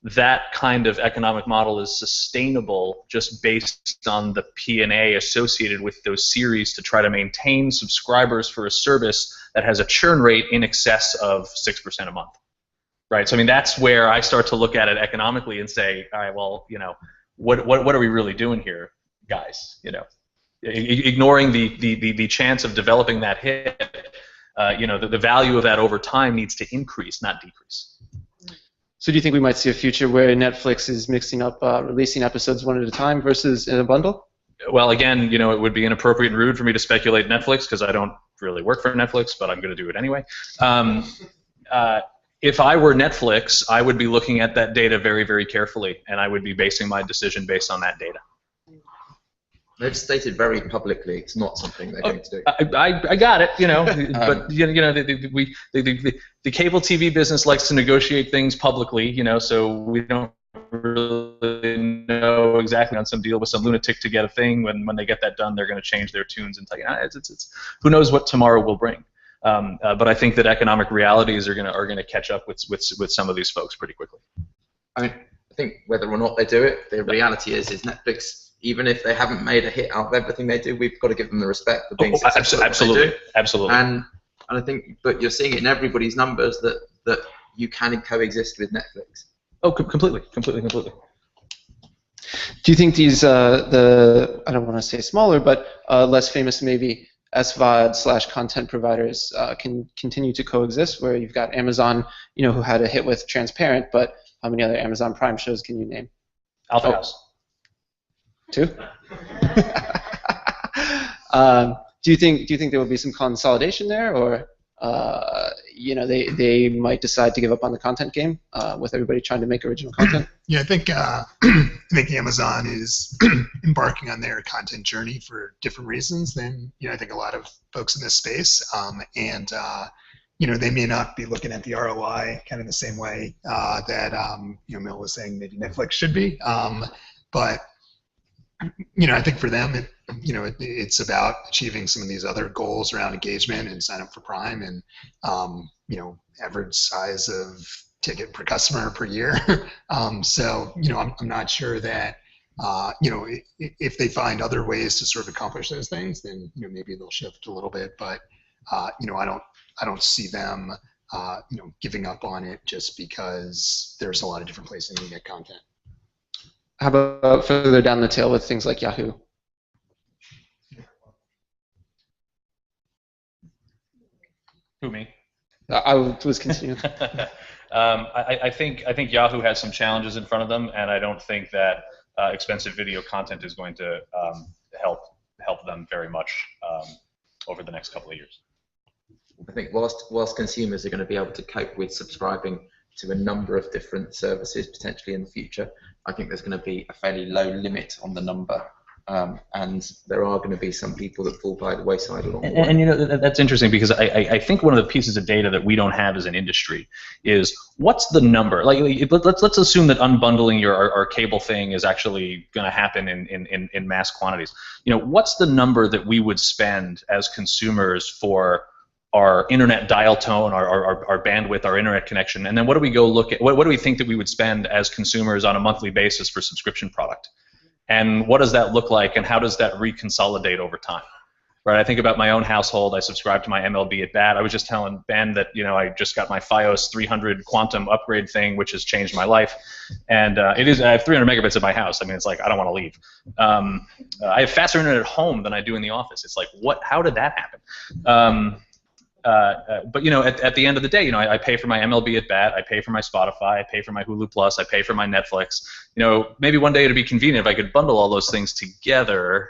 that kind of economic model is sustainable just based on the P&A associated with those series to try to maintain subscribers for a service that has a churn rate in excess of 6% a month. Right, so I mean that's where I start to look at it economically and say, all right, well, what are we really doing here, guys? Ignoring the chance of developing that hit, the value of that over time needs to increase, not decrease. So do you think we might see a future where Netflix is mixing up releasing episodes one at a time versus in a bundle? Well, again, it would be inappropriate and rude for me to speculate Netflix because I don't really work for Netflix, but I'm going to do it anyway. If I were Netflix, I would be looking at that data very, very carefully, and I would be basing my decision based on that data. They've stated very publicly it's not something they're going to do. I got it, but the cable TV business likes to negotiate things publicly, so we don't really know exactly on some deal with some lunatic to get a thing. When they get that done, they're going to change their tunes and tell you, who knows what tomorrow will bring. But I think that economic realities are going to catch up with some of these folks pretty quickly. I think whether or not they do it, the reality is Netflix, even if they haven't made a hit out of everything they do, we've got to give them the respect for being successful. Absolutely, absolutely. And I think, but you're seeing it in everybody's numbers that you can coexist with Netflix. Oh, completely. Do you think these I don't want to say smaller, but less famous maybe SVOD/content providers can continue to coexist, where you've got Amazon, who had a hit with Transparent, but how many other Amazon Prime shows can you name? Alpha House. 2? Do you think there will be some consolidation there, or they might decide to give up on the content game with everybody trying to make original content? Yeah, I think Amazon is embarking on their content journey for different reasons than I think a lot of folks in this space, and they may not be looking at the ROI kind of the same way that Mill was saying maybe Netflix should be, but I think for them it's about achieving some of these other goals around engagement and sign up for Prime and average size of ticket per customer per year. So I'm not sure that if they find other ways to sort of accomplish those things, then maybe they'll shift a little bit. But I don't see them giving up on it just because there's a lot of different places to get content. How about further down the tail with things like Yahoo? Who, me? I was continuing. I think Yahoo has some challenges in front of them, and I don't think that expensive video content is going to help them very much over the next couple of years. I think whilst consumers are going to be able to cope with subscribing to a number of different services potentially in the future, I think there's going to be a fairly low limit on the number. And there are going to be some people that fall by the wayside along the way. And you know, that's interesting because I think one of the pieces of data that we don't have as an industry is what's the number? Like, let's assume that unbundling our cable thing is actually going to happen in mass quantities. You know, what's the number that we would spend as consumers for our internet dial tone, our bandwidth, our internet connection, and then what do we go look at? What do we think that we would spend as consumers on a monthly basis for subscription product? And what does that look like, and how does that reconsolidate over time? Right. I think about my own household. I subscribe to my MLB at Bat. I was just telling Ben that I just got my FiOS 300 Quantum upgrade thing, which has changed my life. And I have 300 megabits at my house. I mean, it's like I don't want to leave. I have faster internet at home than I do in the office. It's like, what? How did that happen? But at the end of the day, I pay for my MLB at Bat, I pay for my Spotify, I pay for my Hulu Plus, I pay for my Netflix. Maybe one day it'd be convenient if I could bundle all those things together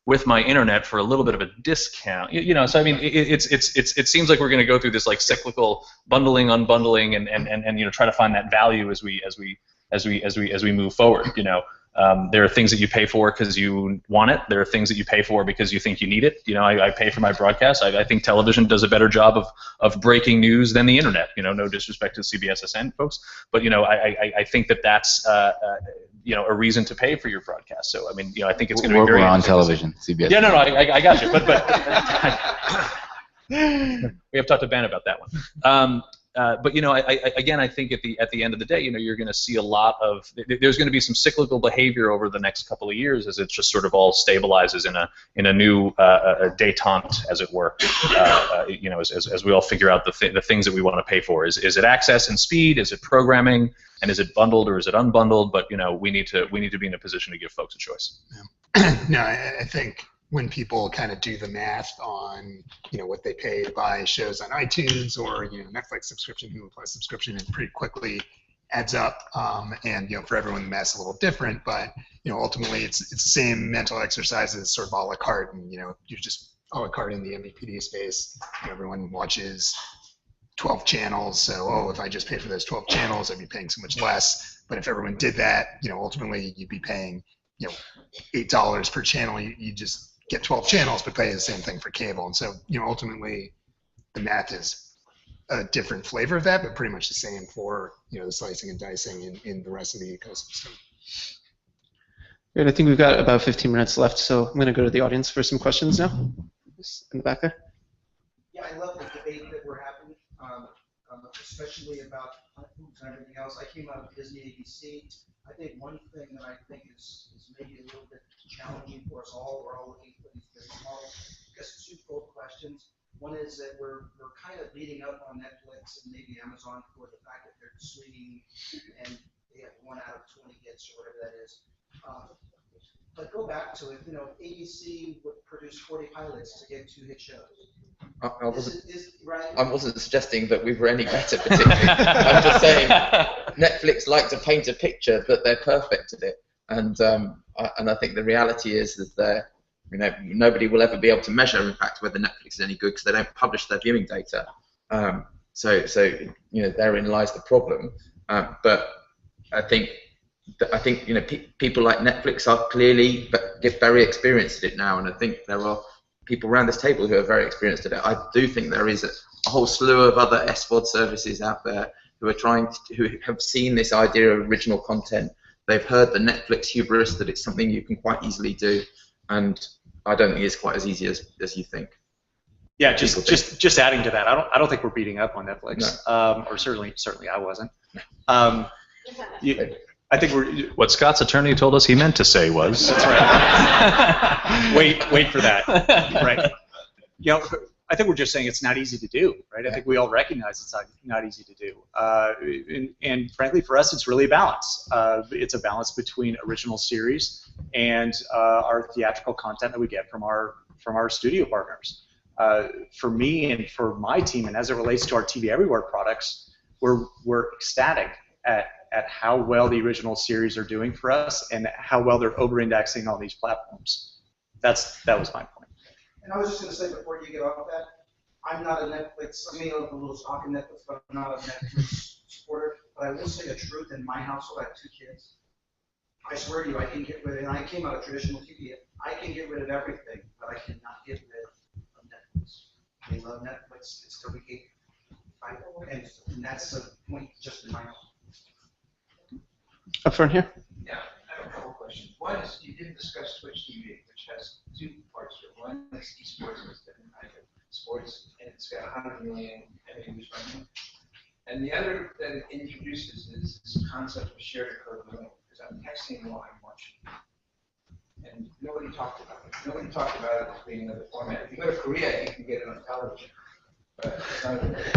with my internet for a little bit of a discount. So I mean, it seems like we're going to go through this like cyclical bundling, unbundling, and try to find that value as we move forward. There are things that you pay for because you want it. There are things that you pay for because you think you need it. I pay for my broadcast. I think television does a better job of breaking news than the internet. No disrespect to CBSSN folks, but I think that's a reason to pay for your broadcast. So I mean, I think it's going to be very. We're on television, CBS. Yeah, no, I got you, but we have talked to Ben about that one. But I think at the end of the day, you're going to see a lot of. There's going to be some cyclical behavior over the next couple of years as it just sort of all stabilizes in a new détente, as it were. As we all figure out the things that we want to pay for. Is it access and speed? Is it programming? And is it bundled or is it unbundled? But we need to be in a position to give folks a choice. Yeah. No, I think when people kind of do the math on what they pay to buy shows on iTunes or Netflix subscription, Hulu Plus subscription, it pretty quickly adds up. And for everyone the math's a little different, but ultimately it's the same mental exercise as sort of a la carte, and you're just a la carte in the MVPD space. Everyone watches 12 channels, so if I just pay for those 12 channels, I'd be paying so much less. But if everyone did that, ultimately you'd be paying $8 per channel. You just get 12 channels, but pay the same thing for cable. And so, ultimately, the math is a different flavor of that, but pretty much the same for, the slicing and dicing in the rest of the ecosystem. Great. I think we've got about 15 minutes left, so I'm going to go to the audience for some questions now. Just in the back there. Yeah, I love the debate that we're having, especially about platforms and everything else. I came out of Disney ABC. I think one thing that I think is maybe a little bit challenging for us all, we're all looking for these business models. I guess twofold questions. One is that we're kind of beating up on Netflix and maybe Amazon for the fact that they're swinging and they have 1 out of 20 hits or whatever that is. But go back to it, ABC would produce 40 pilots to get 2 hit shows. I wasn't suggesting that we were any better particularly. I'm just saying Netflix like to paint a picture that they're perfect at it, and I think the reality is that nobody will ever be able to measure, in fact, whether Netflix is any good because they don't publish their viewing data. So therein lies the problem. But I think people like Netflix are clearly get very experienced at it now, and I think there are people around this table who are very experienced at it. I do think there is a whole slew of other SVOD services out there who have seen this idea of original content. They've heard the Netflix hubris that it's something you can quite easily do, and I don't think it's quite as easy as you think. Yeah, just adding to that, I don't think we're beating up on Netflix, No. or certainly I wasn't. I think we're. What Scott's attorney told us he meant to say was. That's right. Wait for that. Right. I think we're just saying it's not easy to do, right? I think we all recognize it's not easy to do. And frankly, for us, it's really a balance. It's a balance between original series and our theatrical content that we get from our studio partners. For me and for my team, and as it relates to our TV Everywhere products, we're ecstatic at how well the original series are doing for us and how well they're over-indexing on these platforms. That was my point. And I was just going to say before you get off that, I'm not a Netflix, I mean, a little stock in Netflix, but I'm not a Netflix supporter. But I will say a truth, in my household, I have 2 kids. I swear to you, I can get rid of, and I came out of traditional TV, I can get rid of everything, but I cannot get rid of Netflix. They love Netflix, it's still the gate. And that's the point just in my household. Up front here. Yeah, I have a couple questions. One is, you didn't discuss Twitch TV, which has 2 parts to it. One is esports, and it's different kind of sports, and it's got 100 million MAUs right now. And the other that it introduces is this concept of shared occurred viewing, because I'm texting while I'm watching. And nobody talked about it. Nobody talked about it as being another format. If you go to Korea, you can get it on television.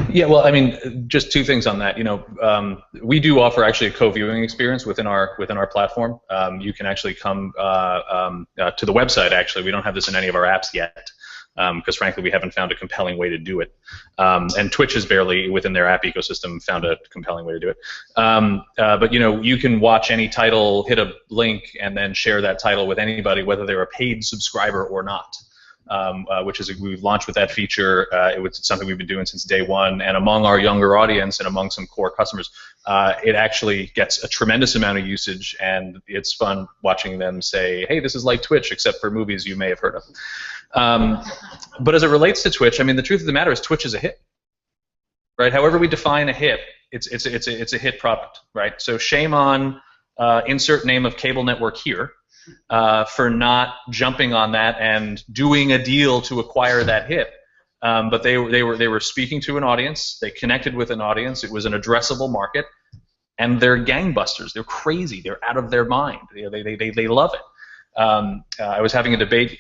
Yeah, well, I mean, just 2 things on that. You know, we do offer actually a co-viewing experience within our platform. You can actually come to the website. Actually, we don't have this in any of our apps yet, because frankly, we haven't found a compelling way to do it. And Twitch has barely, within their app ecosystem, found a compelling way to do it. But you know, you can watch any title, hit a link, and then share that title with anybody, whether they're a paid subscriber or not. Which is we've launched with that feature. It was something we've been doing since day one, and among our younger audience and among some core customers, it actually gets a tremendous amount of usage, and it's fun watching them say, "Hey, this is like Twitch, except for movies you may have heard of." But as it relates to Twitch, I mean, the truth of the matter is Twitch is a hit, right? However we define a hit, it's a hit product, right? So shame on insert name of cable network here. For not jumping on that and doing a deal to acquire that hit, but they were speaking to an audience. They connected with an audience. It was an addressable market, and they're gangbusters. They're crazy. They're out of their mind. They love it. I was having a debate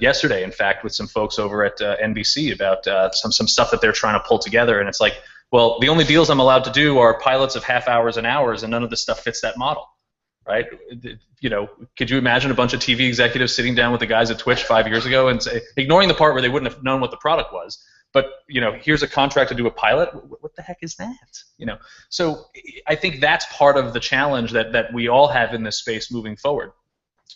yesterday, in fact, with some folks over at NBC about some stuff that they're trying to pull together, and it's like, well, the only deals I'm allowed to do are pilots of half hours and hours, and none of this stuff fits that model. Right? You know, could you imagine a bunch of TV executives sitting down with the guys at Twitch 5 years ago and say, ignoring the part where they wouldn't have known what the product was, but you know, here's a contract to do a pilot. What the heck is that? You know, so I think that's part of the challenge that we all have in this space moving forward.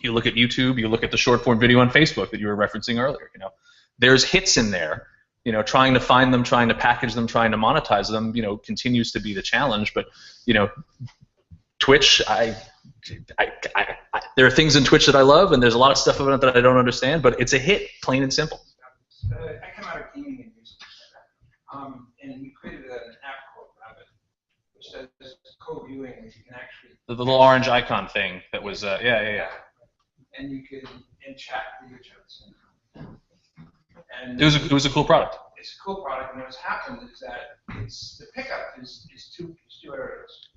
You look at YouTube, you look at the short form video on Facebook that you were referencing earlier. You know, there's hits in there. You know, trying to find them, trying to package them, trying to monetize them, you know, continues to be the challenge. But you know, Twitch, there are things in Twitch that I love, and there's a lot of stuff about it that I don't understand, but it's a hit, plain and simple. I come out of gaming and music, and we created an app called Broadband, which does co-viewing, where you can actually... The little orange icon thing that was, yeah. And you can chat with each other. And it was a cool product. It's a cool product, and what's happened is that the pickup is two areas.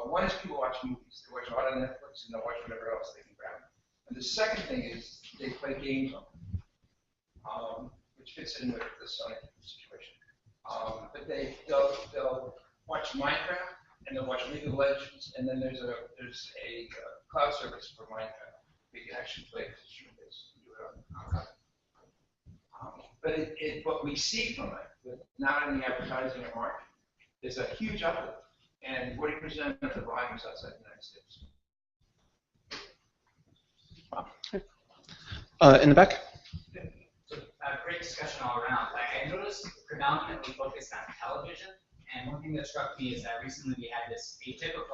One is people watch movies. They watch a lot on Netflix, and they'll watch whatever else they can grab. And the second thing is they play games on them, which fits in with the Sonic situation. But they'll watch Minecraft, and they'll watch League of Legends, and then there's a cloud service for Minecraft. We can actually play it stream-based and do it on cloud. But what we see from it, not in the advertising or marketing, is a huge uplift. And 40% of the volume is outside the United States. Wow. In the back? So, great discussion all around. I noticed predominantly focused on television, and one thing that struck me is that recently we had this atypical,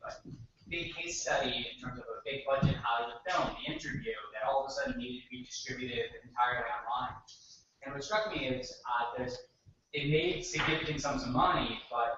but big case study in terms of a big budget Hollywood film, The Interview, that all of a sudden needed to be distributed entirely online. And what struck me is they made significant sums of money, but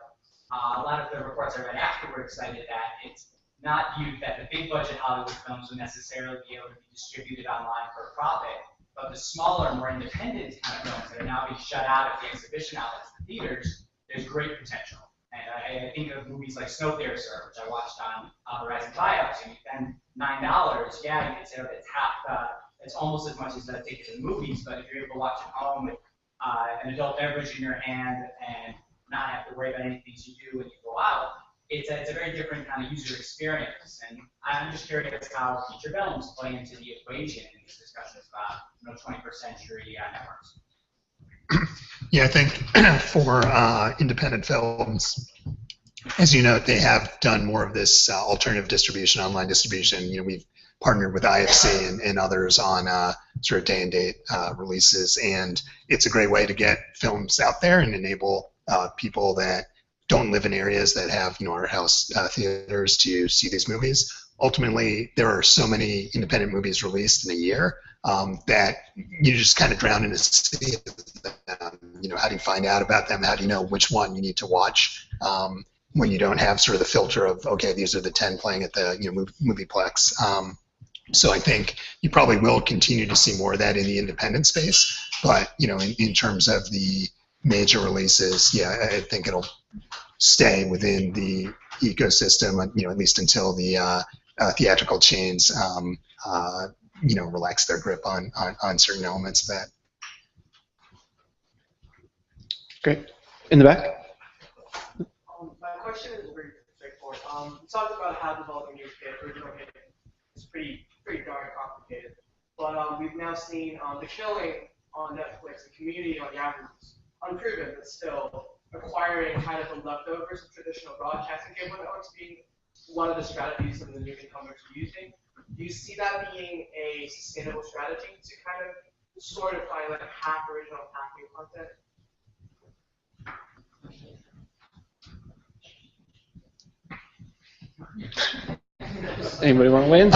a lot of the reports I read afterwards cited that it's not viewed that the big budget Hollywood films would necessarily be able to be distributed online for a profit, but the smaller, more independent kind of films that are now being shut out of the exhibition outlets, the theaters, there's great potential. And I think of movies like Snowpiercer, which I watched on Horizon Firehouse, and you spend $9, yeah, you could say it's half, it's almost as much as that ticket to the movies, but if you're able to watch at home with an adult beverage in your hand and not have to worry about anything you do when you go out, it's a very different kind of user experience. And I'm just curious how feature films play into the equation in these discussions about 21st century networks. Yeah, I think for independent films, as you know, they have done more of this alternative distribution, online distribution. We've partnered with IFC and others on sort of day-and-date releases, and it's a great way to get films out there and enable people that don't live in areas that have art house theaters to see these movies. Ultimately, there are so many independent movies released in a year that you just kind of drown in a sea of them. How do you find out about them? How do you know which one you need to watch when you don't have sort of the filter of, okay, these are the 10 playing at the Movieplex. So I think you probably will continue to see more of that in the independent space. But in terms of the major releases, yeah, I think it'll stay within the ecosystem, at least until the theatrical chains, relax their grip on certain elements of that. Great. In the back? My question is very straightforward. You talked about how developing your original hit is pretty darn complicated. But we've now seen The Killing on Netflix, the Community on Yahoo, unproven, but still acquiring kind of the leftovers of traditional broadcasting cable networks being one of the strategies that the new incumbents are using. Do you see that being a sustainable strategy to kind of sort of find like half original, half new content? Anybody want to weigh in?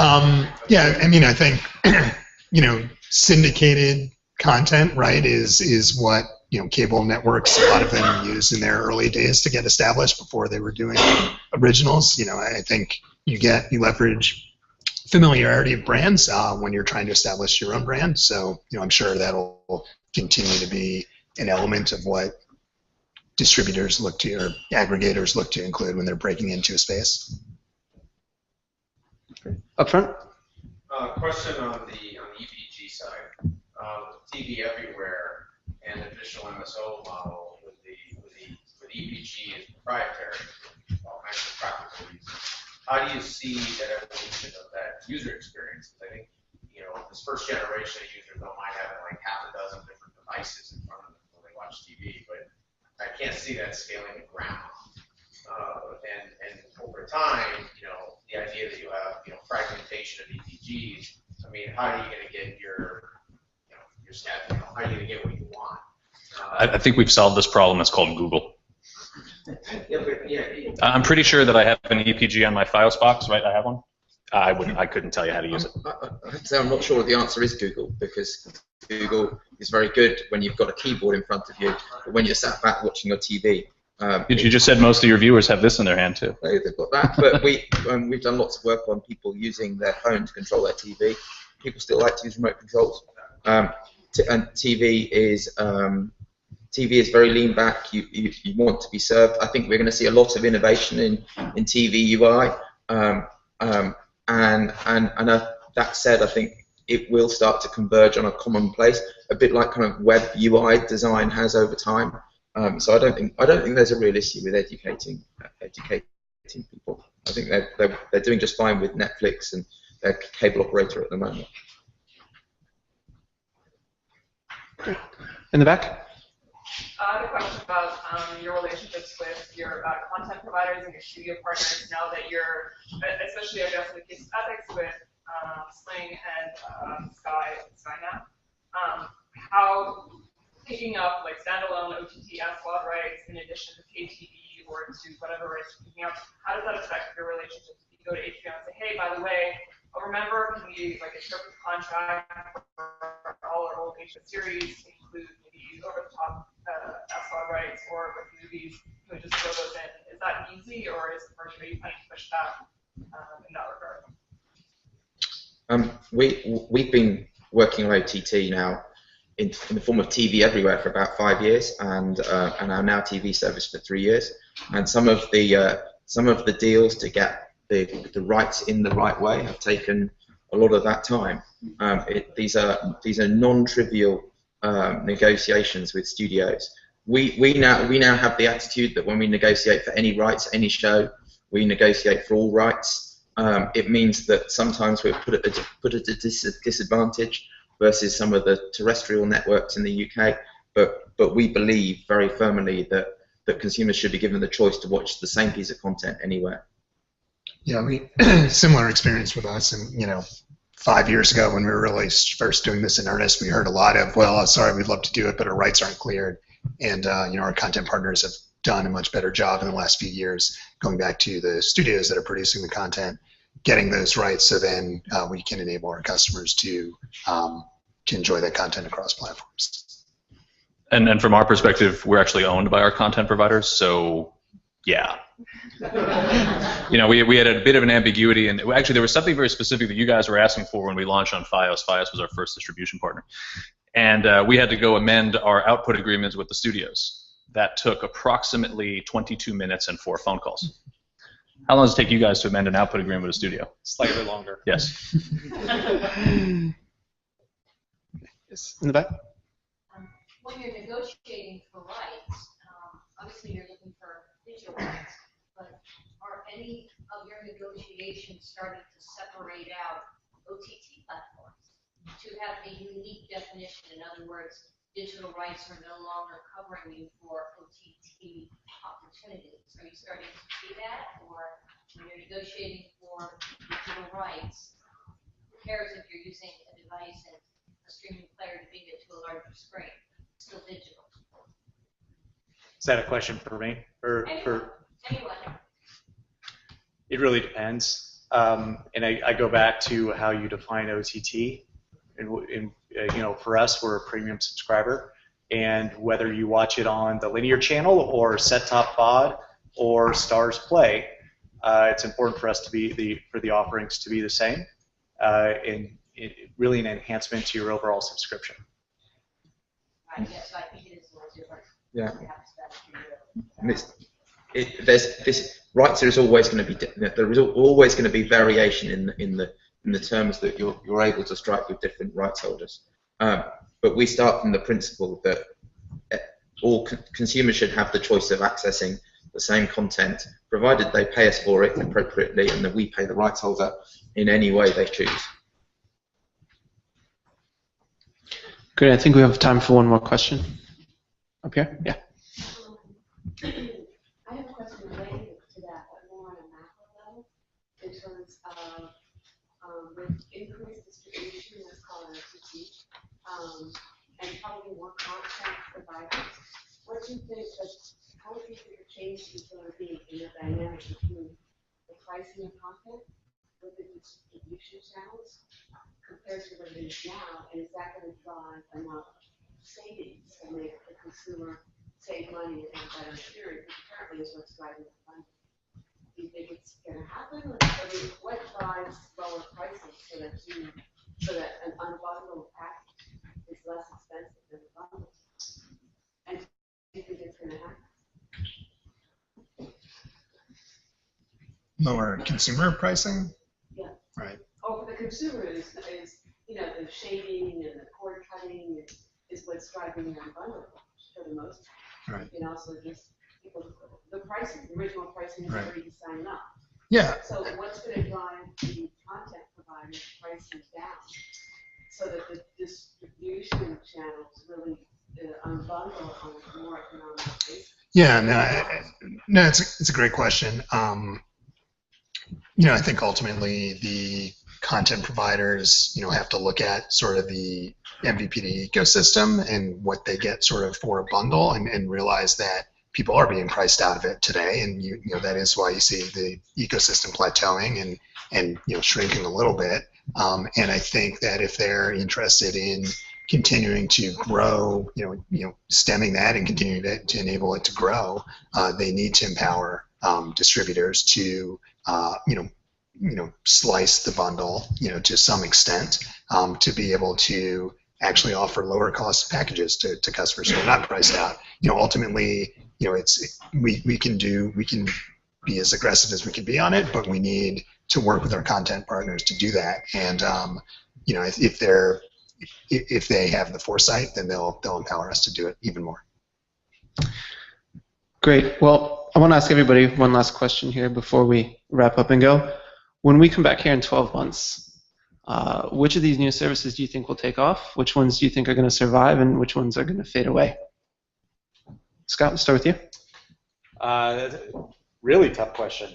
Yeah, I think syndicated content, right, is what cable networks, a lot of them used in their early days to get established before they were doing originals. I think you leverage familiarity of brands when you're trying to establish your own brand. So I'm sure that'll continue to be an element of what distributors look to or aggregators look to include when they're breaking into a space. Up front. Question on the EPG side. TV everywhere and the traditional MSO model with EPG is proprietary for all kinds of practical reasons. How do you see that evolution of that user experience? Because I think this first generation of users don't mind having like half a dozen different devices in front of them when they watch TV, but I can't see that scaling to grandma. And over time, the idea that you have fragmentation of EPGs. How are you going to get your stat? How are you going to get what you want? I think we've solved this problem. It's called Google. I'm pretty sure that I have an EPG on my Fios box, right? I have one. I couldn't tell you how to use it. I have to say I'm not sure the answer is Google, because Google is very good when you've got a keyboard in front of you, but when you're sat back watching your TV. You just said most of your viewers have this in their hand too. They've got that, but we've done lots of work on people using their phone to control their TV. People still like to use remote controls, and TV is very lean back. You want to be served. I think we're going to see a lot of innovation in TV UI, that said, I think it will start to converge on a common place, a bit like kind of web UI design has over time. So I don't think there's a real issue with educating people. I think they're doing just fine with Netflix and their cable operator at the moment. In the back. I have a question about your relationships with your content providers and your studio partners now that you're, especially I guess in the case of Epics with Sling and Sky now. How picking up like standalone OTT SVOD rights in addition to pay TV or to whatever rights you're picking up, how does that affect your relationships? If you go to HBO and say, hey, by the way, remember, can we like interpret the contract for all our old HBO series include maybe over-the-top SVOD rights or with movies, can we just throw those in? Is that easy, or is the first way you kind of push that in that regard? We've been working on OTT now in the form of TV everywhere for about 5 years, and our Now TV service for 3 years. And some of the deals to get the rights in the right way have taken a lot of that time. These are non-trivial negotiations with studios. We now have the attitude that when we negotiate for any rights, any show, we negotiate for all rights. It means that sometimes we're put at a disadvantage versus some of the terrestrial networks in the UK, but we believe very firmly that consumers should be given the choice to watch the same piece of content anywhere. Yeah, similar experience with us, and 5 years ago when we were really first doing this in earnest, we heard a lot of, well, sorry, we'd love to do it, but our rights aren't cleared, and our content partners have done a much better job in the last few years, going back to the studios that are producing the content, getting those rights, so then we can enable our customers to enjoy that content across platforms. And from our perspective, we're actually owned by our content providers, so yeah. We had a bit of an ambiguity, and actually there was something very specific that you guys were asking for when we launched on Fios. Fios was our first distribution partner. And we had to go amend our output agreements with the studios. That took approximately 22 minutes and 4 phone calls. How long does it take you guys to amend an output agreement with a studio? Slightly longer. Yes. Yes, in the back. When you're negotiating for rights, obviously you're looking for digital rights, but are any of your negotiations starting to separate out OTT platforms to have a unique definition? In other words, digital rights are no longer covering you for OTT opportunities. Are you starting to see that, or when you're negotiating for digital rights, who cares if you're using a device and a streaming player to beam it to a larger screen? Still digital. Is that a question for me? Or Anyone. It really depends. And I go back to how you define OTT. And for us, we're a premium subscriber. And whether you watch it on the linear channel or set-top pod or Stars Play, it's important for us to for the offerings to be the same. And really an enhancement to your overall subscription. Right, yes, I think it is a little different. Yeah. Rights. There is always going to be variation in the terms that you're able to strike with different rights holders. But we start from the principle that all consumers should have the choice of accessing the same content, provided they pay us for it appropriately, and that we pay the rights holder in any way they choose. Great. I think we have time for one more question. Up here? Yeah. I have a question related to that, but more on a macro level, in terms of with increased distribution, let's call it OTT, and probably more content providers. What do you think how do you think the change is going to be in the dynamic between the pricing of content with the distribution channels compared to what it is now, and is that going to drive enough savings to make the consumer save money and have better experience? Which apparently is what's driving the funding. Do you think it's going to happen, or what drives lower pricing so that an unbundled package is less expensive than a bundle? And do you think it's going to happen? Lower consumer pricing? Yeah. Right. Oh, for the consumer is the shading and the cord cutting is what's driving the unbundled for the most part. Right. And also just the pricing, the original pricing is already signed up. Yeah. So what's going to drive the content providers pricing down so that the distribution channels really unbundle on a more economic basis? Yeah, no, it's a great question. I think ultimately the content providers, have to look at sort of the MVPD ecosystem and what they get sort of for a bundle, and realize that people are being priced out of it today, and that is why you see the ecosystem plateauing and shrinking a little bit. And I think that if they're interested in continuing to grow, stemming that and continuing to enable it to grow, they need to empower distributors to slice the bundle, to some extent, to be able to actually offer lower cost packages to customers who are not priced out. Ultimately, we can be as aggressive as we can be on it, but we need to work with our content partners to do that. And if they're if they have the foresight, then they'll empower us to do it even more. Great. Well, I want to ask everybody one last question here before we wrap up and go. When we come back here in 12 months, which of these new services do you think will take off? Which ones do you think are going to survive, and which ones are going to fade away? Scott, let's start with you. Really tough question.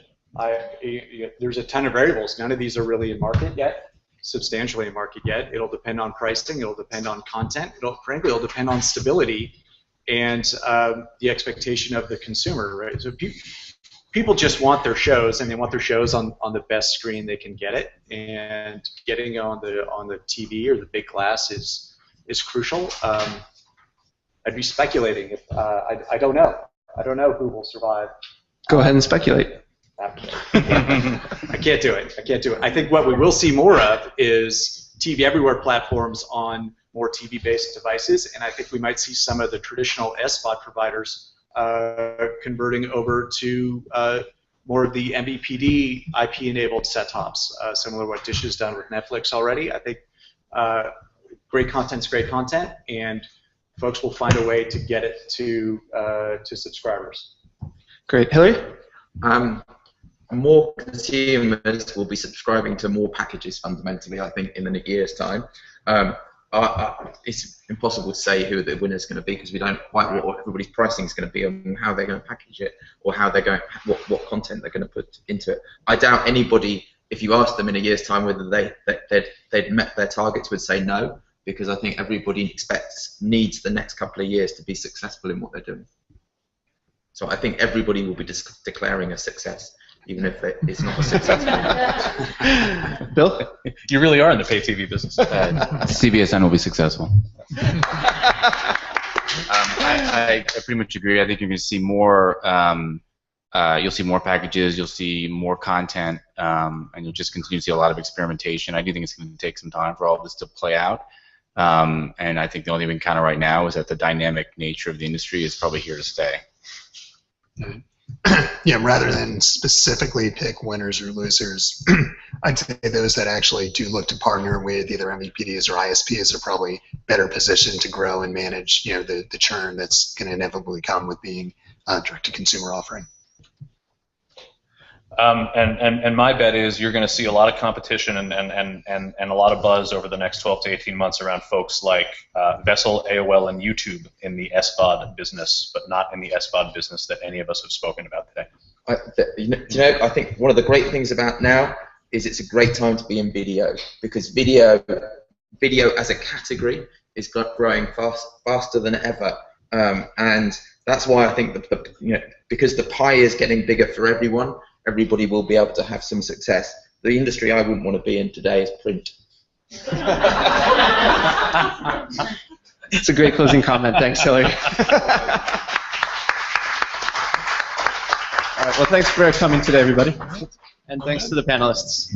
There's a ton of variables. None of these are really in market yet, substantially in market yet. It'll depend on pricing. It'll depend on content. Frankly, it'll depend on stability and the expectation of the consumer, right? So people just want their shows, and they want their shows on the best screen they can get it. And getting on the TV or the big glass is crucial. I'd be speculating if I don't know. I don't know who will survive. Go ahead and speculate. I can't do it. I can't do it. I think what we will see more of is TV Everywhere platforms on more TV-based devices, and I think we might see some of the traditional SVOD providers converting over to more of the MVPD IP-enabled set-tops, similar to what Dish has done with Netflix already. I think great content's great content, and folks will find a way to get it to subscribers. Great. Hillary? More consumers will be subscribing to more packages fundamentally, I think, in a year's time. It's impossible to say who the winner is going to be because we don't quite know what everybody's pricing is going to be and how they're going to package it or how they're going, what content they're going to put into it. I doubt anybody, if you ask them in a year's time whether they'd met their targets, would say no, because I think everybody needs the next couple of years to be successful in what they're doing. So I think everybody will be declaring a success, even if it's not a success. Bill? You really are in the pay TV business. CBSN will be successful. I pretty much agree. I think you're going to see more. You'll see more packages. You'll see more content, and you'll just continue to see a lot of experimentation. I do think it's going to take some time for all of this to play out. And I think the only thing we can count on right now is that the dynamic nature of the industry is probably here to stay. Yeah, rather than specifically pick winners or losers, I'd say those that actually do look to partner with either MVPDs or ISPs are probably better positioned to grow and manage, the churn that's going to inevitably come with being a direct-to-consumer offering. And my bet is you're going to see a lot of competition and a lot of buzz over the next 12 to 18 months around folks like Vessel, AOL, and YouTube in the SVOD business, but not in the SVOD business that any of us have spoken about today. I think one of the great things about now is it's a great time to be in video because video as a category is growing faster than ever, and that's why I think because the pie is getting bigger for everyone. Everybody will be able to have some success. The industry I wouldn't want to be in today is print. It's a great closing comment. Thanks, Hillary. All right, well, thanks for coming today, everybody. And thanks to the panelists.